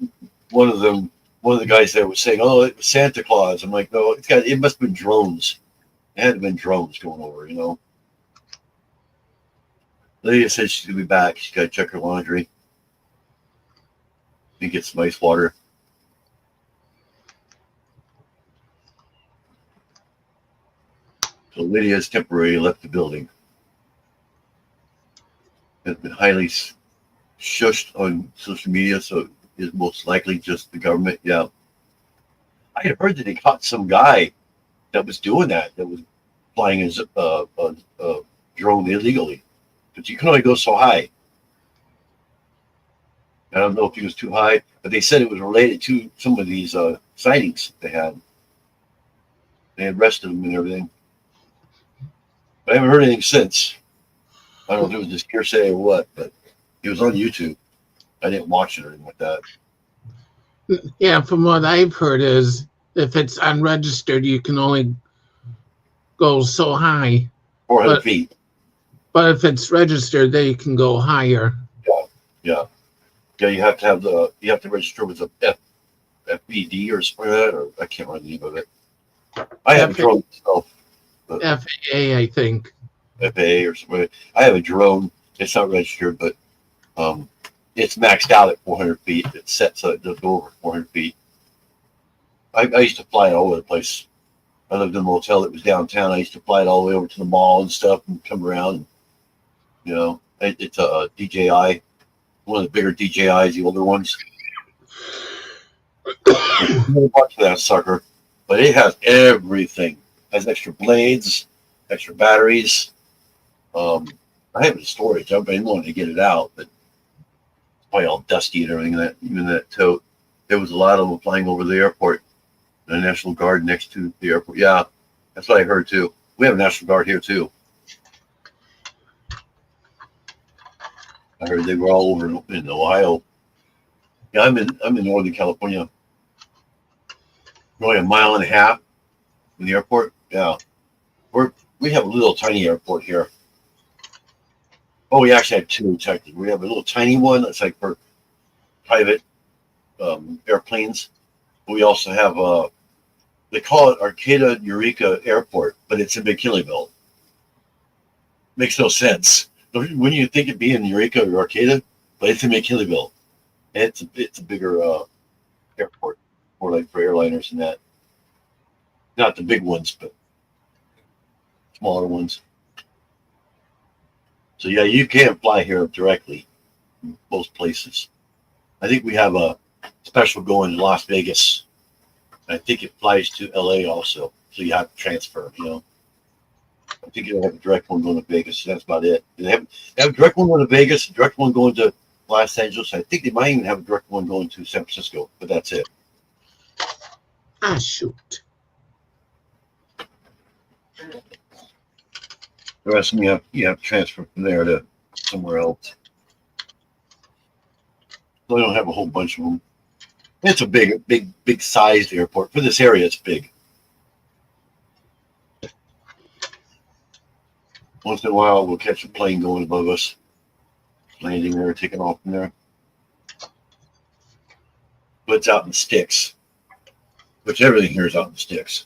one of the guys there was saying, "Oh, it was Santa Claus." I'm like, "No, it must have been drones. It had to have been drones going over, you know." Lydia said she's gonna be back. She's got to check her laundry and get some ice water. So Lydia's temporarily left the building. Has been highly shushed on social media, so is most likely just the government. Yeah, I had heard that they caught some guy that was doing that was flying his drone illegally, but you can only go so high. I don't know if he was too high, but they said it was related to some of these sightings they had. They had arrested him and everything, but I haven't heard anything since. I don't know if it was just hearsay or what, but it was on YouTube. I didn't watch it or anything like that. Yeah, from what I've heard is if it's unregistered, you can only go so high. 400 feet. But if it's registered, then you can go higher. Yeah. You have to register with a FBD or something like that, or I can't remember the name of it. I have a drone myself. FAA, I think. FAA or something. I have a drone. It's not registered, but it's maxed out at 400 feet. It's set so it doesn't go over 400 feet. I used to fly it all over the place. I lived in a motel that was downtown. I used to fly it all the way over to the mall and stuff and come around. You know, it's a DJI, one of the bigger DJIs, the older ones. Watch that sucker, but it has everything. It has extra blades, extra batteries. I have it in storage. I've been wanting to get it out, but it's probably all dusty and everything. Even that tote. There was a lot of them flying over the airport. The National Guard next to the airport. Yeah, that's what I heard too. We have a National Guard here too. I heard they were all over in Ohio. Yeah, I'm in Northern California. Going 1.5 miles from the airport. Yeah, we have a little tiny airport here. Oh, we actually have 2 technically. We have a little tiny one that's like for private airplanes. We also have they call it Arcata Eureka Airport, but it's in McKinleyville. Makes no sense. When you think it'd be in Eureka or Arcata, but it's in McKinleyville. And it's a bigger airport, more like for airliners and that. Not the big ones, but smaller ones. So yeah, you can fly here directly in most places. I think we have a special going to Las Vegas. I think it flies to LA also, so you have to transfer. You know, I think you have a direct one going to Vegas. So that's about it. They have a direct one going to Vegas, a direct one going to Los Angeles. I think they might even have a direct one going to San Francisco, but that's it. Ah, shoot. The rest of them you have to transfer from there to somewhere else. So I don't have a whole bunch of them. It's a big sized airport. For this area, it's big. Once in a while, we'll catch a plane going above us, landing there, taking off from there. But it's out in the sticks, which everything here is out in the sticks.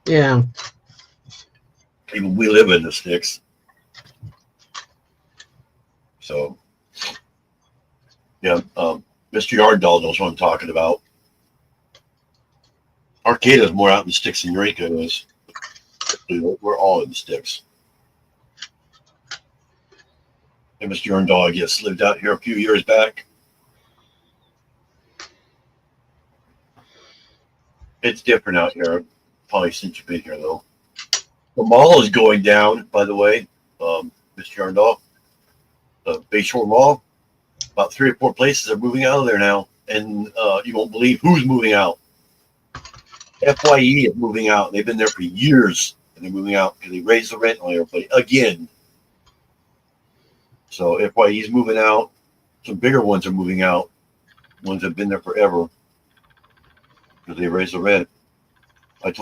Yeah. Even we live in the sticks. So, yeah, Mr. Yardall knows what I'm talking about. Arcata is more out in the sticks than Eureka is. We're all in the sticks. And Mr. Urndall, I guess, lived out here a few years back. It's different out here, probably since you've been here, though. The mall is going down, by the way, Mr. Urndall. The Bayshore Mall, about 3 or 4 places are moving out of there now. And you won't believe who's moving out. FYE is moving out. They've been there for years, and they're moving out because they raised the rent on everybody again. So FYE is moving out. Some bigger ones are moving out. Ones that have been there forever because they raised the rent. I've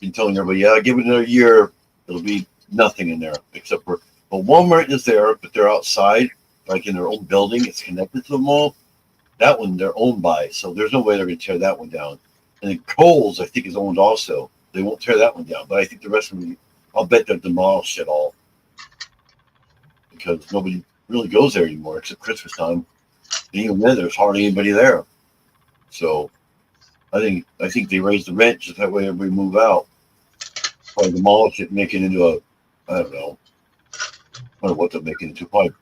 been telling everybody, yeah, give it another year. It'll be nothing in there except for, well, Walmart is there, but they're outside, like in their own building. It's connected to the mall. That one they're owned by, so there's no way they're going to tear that one down. And then Kohl's, I think, is owned also. They won't tear that one down, but I think the rest of them, I'll bet they'll demolish it all because nobody really goes there anymore except Christmas time. And even then, there's hardly anybody there. So I think they raise the rent just that way everybody move out. Probably demolish it and make it into I don't know what they'll make it into. Probably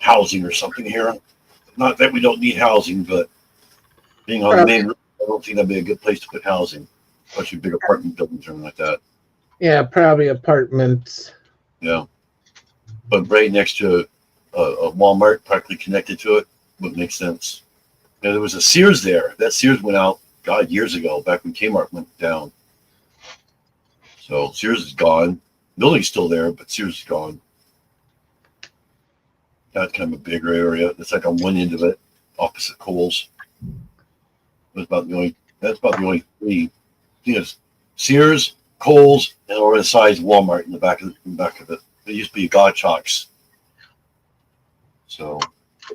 housing or something here. Not that we don't need housing, but being on the main road, I don't think that'd be a good place to put housing, especially big apartment buildings or anything like that. Yeah, probably apartments. Yeah. But right next to a Walmart, practically connected to it, would make sense. Yeah, there was a Sears there. That Sears went out, God, years ago, back when Kmart went down. So Sears is gone. Building's still there, but Sears is gone. That's kind of a bigger area. It's like on one end of it, opposite Kohl's. That's about the only 3. Yes, Sears, Kohl's, and over the size Walmart in the back of it. It used to be a Gottschalk's. So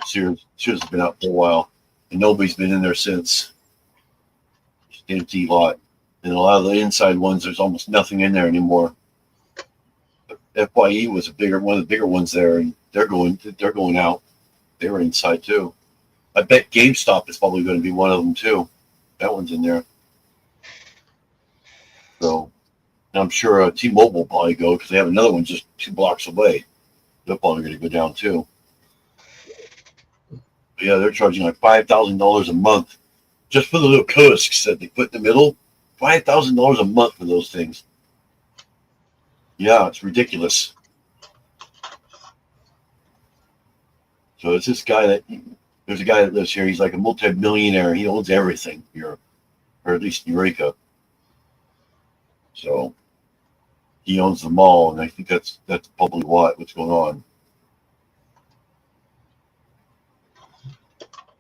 Sears has been out for a while, and nobody's been in there since. Just an empty lot. And a lot of the inside ones, there's almost nothing in there anymore. But FYE was one of the bigger ones there, and they're going out. They were inside too. I bet GameStop is probably going to be one of them too. That one's in there. So I'm sure T-Mobile will probably go because they have another one just 2 blocks away. They're probably going to go down too. But yeah, they're charging like $5,000 a month just for the little kiosks that they put in the middle. $5,000 a month for those things. Yeah, it's ridiculous. So it's this guy there's a guy that lives here. He's like a multi-millionaire. He owns everything here, or at least in Eureka. So he owns the mall, and I think that's probably what's going on.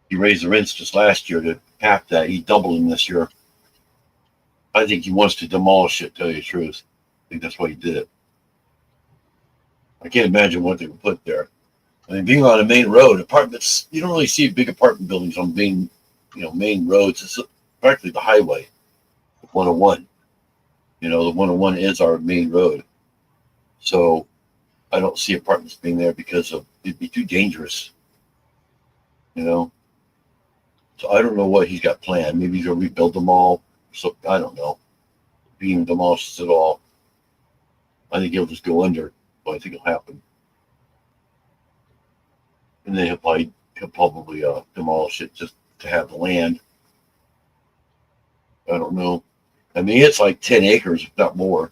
He raised the rents just last year to half that. He's doubling this year. I think he wants to demolish it, to tell you the truth. I think that's why he did it. I can't imagine what they would put there. I mean, being on a main road, apartments, you don't really see big apartment buildings on main roads. It's practically the highway, the 101. The 101 is our main road. So I don't see apartments being there because it'd be too dangerous. So I don't know what he's got planned. Maybe he's going to rebuild them all. So I don't know. If he even demolishes it all, I think he'll just go under. But I think it'll happen. And then he'll probably demolish it just to have the land. I don't know. I mean, it's like 10 acres, if not more.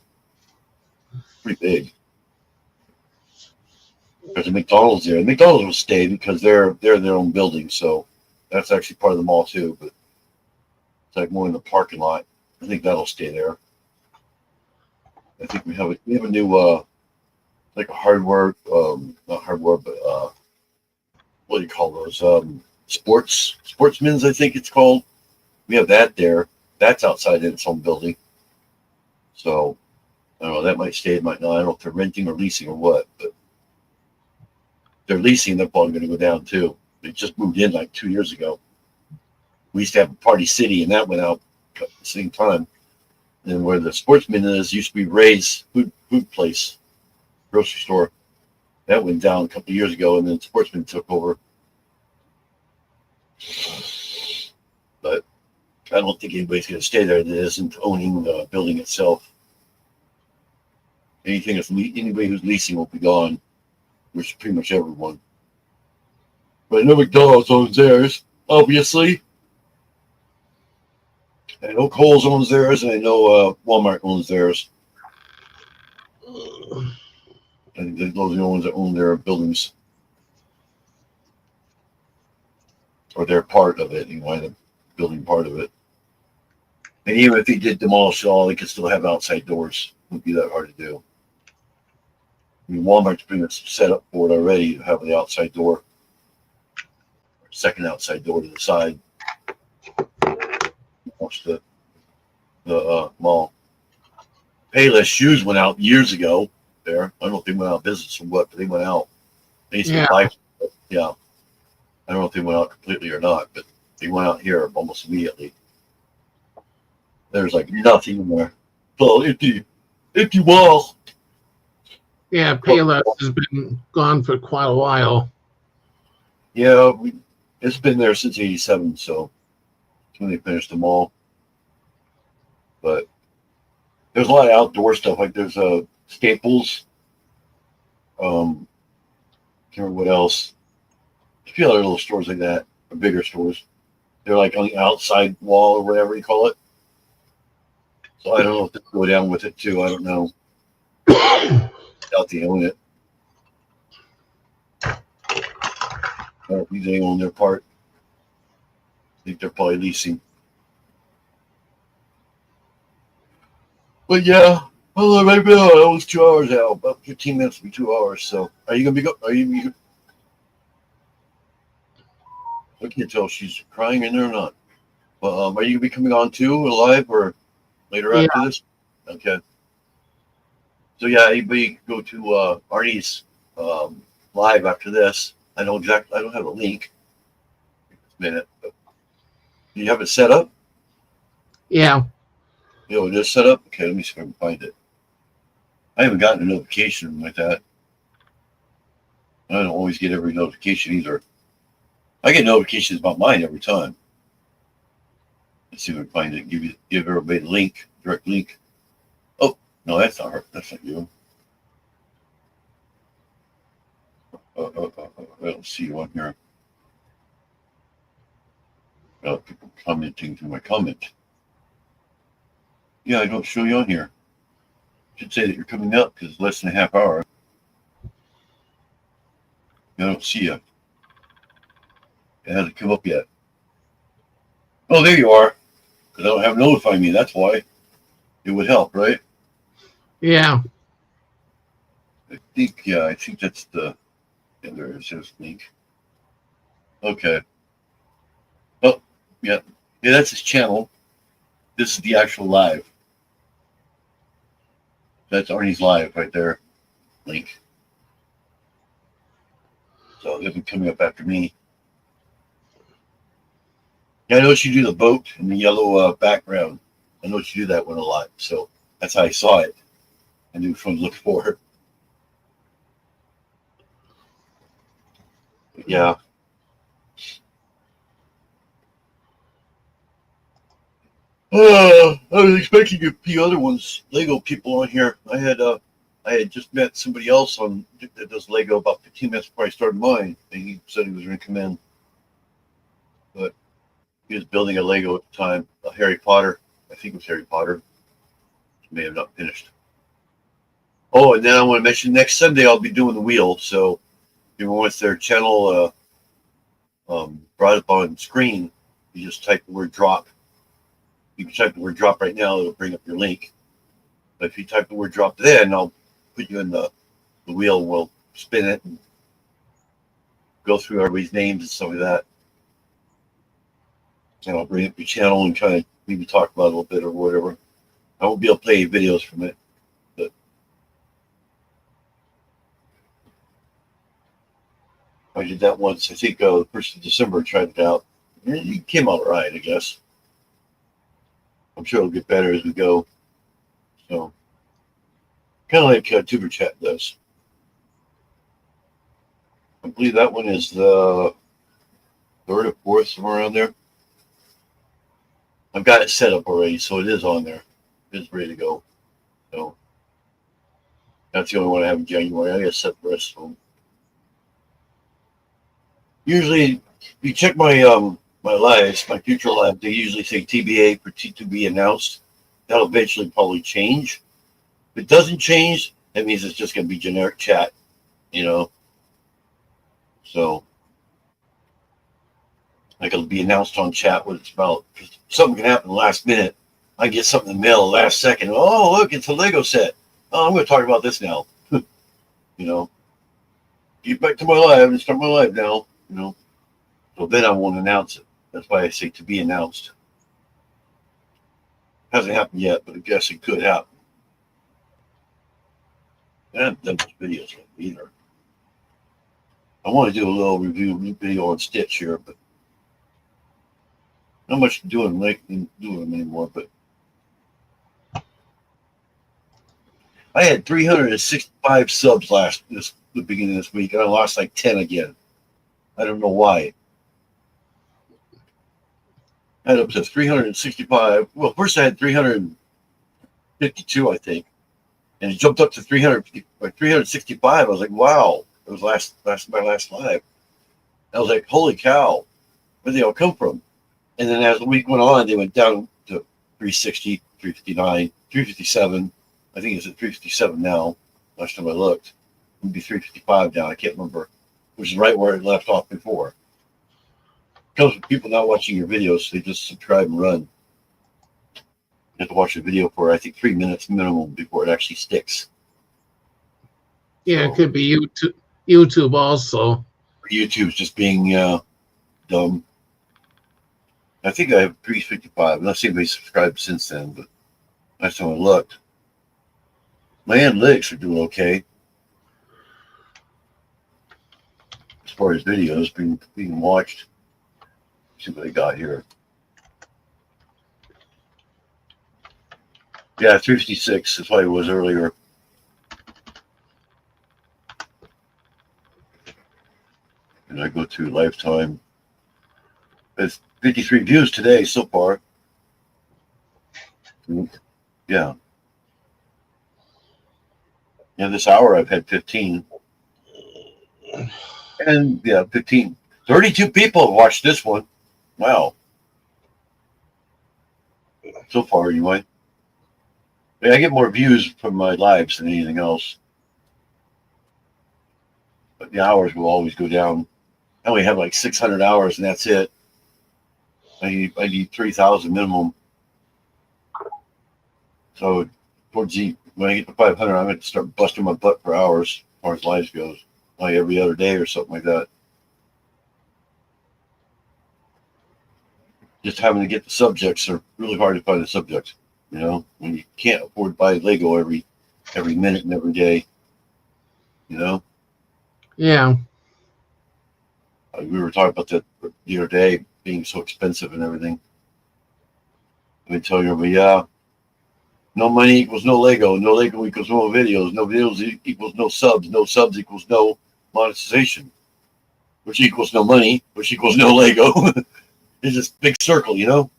Pretty big. There's a McDonald's there. McDonald's will stay because they're in their own building, so that's actually part of the mall too. But it's like more in the parking lot. I think that'll stay there. I think we have a new like a hardware, not hardware, but what do you call those? Sportsman's, I think it's called. We have that there. That's outside in its own building. So I don't know, that might stay, it might not. I don't know if they're renting or leasing or what, but if they're leasing, they're probably going to go down too. They just moved in like 2 years ago. We used to have a Party City, and that went out at the same time. And where the Sportsman is used to be Ray's food place, grocery store. That went down a couple of years ago, and then Sportsman took over. But I don't think anybody's going to stay there that isn't owning the building itself. Anybody who's leasing will be gone, which is pretty much everyone. But I know McDonald's owns theirs, obviously. I know Kohl's owns theirs, and I know Walmart owns theirs. I think those are the only ones that own their buildings. Or they're part of it, you wind up building part of it. And even if they did demolish it all, they could still have outside doors. It wouldn't be that hard to do. I mean, Walmart's pretty much set up for it already to have the outside door. Second outside door to the side. Watch the mall. Payless Shoes went out years ago there. I don't know if they went out of business or what, but they went out. They used to buy, yeah. I don't know if they went out completely or not, but they went out here almost immediately. There's like nothing in there. So empty wall. Yeah, Payless has been gone for quite a while. Yeah, it's been there since '87, so it's when they finished the mall. But there's a lot of outdoor stuff. Like there's Staples. Can't remember what else. A few other little stores like that, or bigger stores. They're like on the outside wall or whatever you call it. So I don't know if they go down with it too. I don't know. Doubt they own it. I don't think they own their part. I think they're probably leasing. But yeah, well, maybe that was 2 hours out. About 15 minutes will be 2 hours. So are you gonna be? Are you? I can't tell if she's crying in there or not. But are you gonna be coming on too, live or later after this? Okay. So yeah, anybody go to Arnie's live after this. I know exactly. I don't have a link. A minute. But do you have it set up? Yeah. It is set up? Okay, let me see if I can find it. I haven't gotten a notification like that. I don't always get every notification either. I get notifications about mine every time. Let's see if I can find it. Give everybody the link, direct link. Oh, no, that's not her. That's not you. I don't see you on here. People commenting to my comment. Yeah, I don't show you on here. Should say that you're coming up because it's less than a half hour. I don't see you. It hasn't come up yet. Oh, there you are. Because I don't have notify me. That's why. It would help, right? Yeah. I think that's the. Yeah, there is his link. Okay. Oh, yeah. Yeah, that's his channel. This is the actual live. That's Arnie's live right there. Link. So they'll be coming up after me. Yeah, I noticed you do the boat and the yellow background. I noticed you do that one a lot. So that's how I saw it. I knew which one to look for. But yeah. I was expecting a few other ones, Lego people on here. I had just met somebody else that does Lego about 15 minutes before I started mine, and he said he was going to come in. But he was building a Lego at the time, a Harry Potter. I think it was Harry Potter. May have not finished. Oh, and then I want to mention next Sunday I'll be doing the wheel. So if anyone wants their channel brought up on screen, you just type the word drop. You can type the word drop right now, it'll bring up your link. But if you type the word drop then, I'll put you in the wheel, we'll spin it and go through everybody's names and stuff like that. And I'll bring up your channel and kind of maybe talk about it a little bit or whatever. I won't be able to play videos from it, but I did that once. I think the 1st of December I tried it out. It came out all right, I guess. I'm sure it'll get better as we go. So, kind of like Tuber Chat does. I believe that one is the 3rd or 4th, somewhere around there. I've got it set up already, so it is on there. It's ready to go. So, that's the only one I have in January. I got to set the rest of them. Usually, if you check my my lives, my future live, they usually say TBA for T to be announced. That'll eventually probably change. If it doesn't change, that means it's just going to be generic chat, you know. So, like it'll be announced on chat what it's about. Something can happen last minute. I get something in the mail last second. Oh, look, it's a Lego set. Oh, I'm going to talk about this now. You know, get back to my live and start my live now. You know, so then I won't announce it. That's why I say to be announced. Hasn't happened yet, but I guess it could happen. I haven't done much videos yet either. I want to do a little review video on Stitch here, but not much doing them anymore. But I had 365 subs the beginning of this week, and I lost like 10 again. I don't know why. I had up to 365. Well, first I had 352, I think, and it jumped up to 365. I was like, wow, it was my last live. I was like, holy cow, where'd they all come from? And then as the week went on, they went down to 360, 359, 357. I think it's at 357 now. Last time I looked, it would be 355 now. I can't remember, which is right where it left off before. Comes with people not watching your videos, so they just subscribe and run. You have to watch the video for, I think, 3 minutes minimum before it actually sticks. Yeah, it could be YouTube also. YouTube's just being dumb. I think I have 355, unless anybody's subscribed since then, but last time I looked. My analytics are doing okay. As far as videos being watched. See what they got here. Yeah, 356 is what it was earlier. And I go to lifetime. It's 53 views today so far. Yeah. Yeah, this hour I've had 15. And yeah, 15. 32 people have watched this one. Wow. So far, anyway. I get more views from my lives than anything else. But the hours will always go down. I only have like 600 hours, and that's it. I need 3,000 minimum. So when I get to 500, I'm going to start busting my butt for hours as far as lives goes. Like every other day or something like that. Just having to get the subjects are really hard to find the subjects, you know, when you can't afford to buy Lego every minute and every day, you know? Yeah. We were talking about that the other day being so expensive and everything. I've been telling everybody, yeah, no money equals no Lego equals no videos, no videos equals no subs equals no monetization, which equals no money, which equals no Lego. It's this big circle, you know?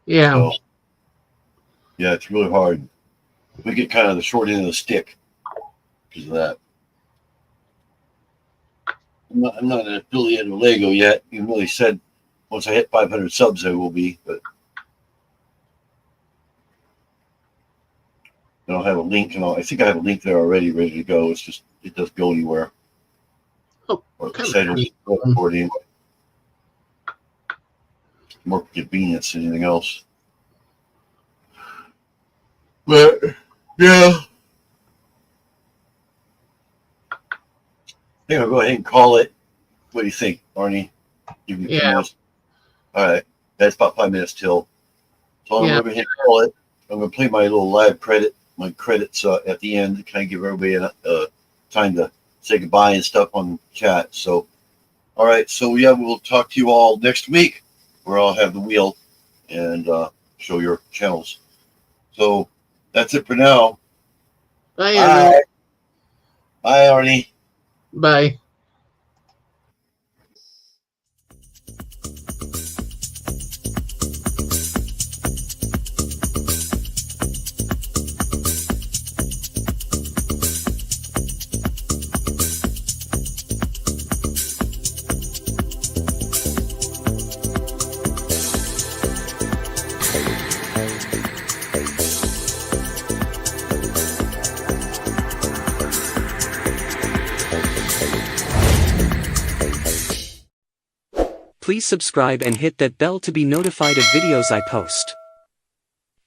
Yeah. So, yeah, it's really hard. We get kind of the short end of the stick because of that. I'm not an affiliate with Lego yet. You really said once I hit 500 subs, I will be, but I don't have a link and all. I think I have a link there already, ready to go. It's just it doesn't go anywhere. Oh, Or anyway. More convenience than anything else. But yeah, I think I'll go ahead and call it. What do you think, Arnie? Yeah. All right, that's about 5 minutes till. So I'm going to go ahead and call it. I'm going to play my little live credit, my credits at the end to kind of give everybody time to say goodbye and stuff on chat. So, all right, so yeah, we'll talk to you all next week, where I'll have the wheel and show your channels. So that's it for now. Bye, everyone. Bye, Arnie. Bye. Please subscribe and hit that bell to be notified of videos I post.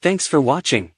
Thanks for watching.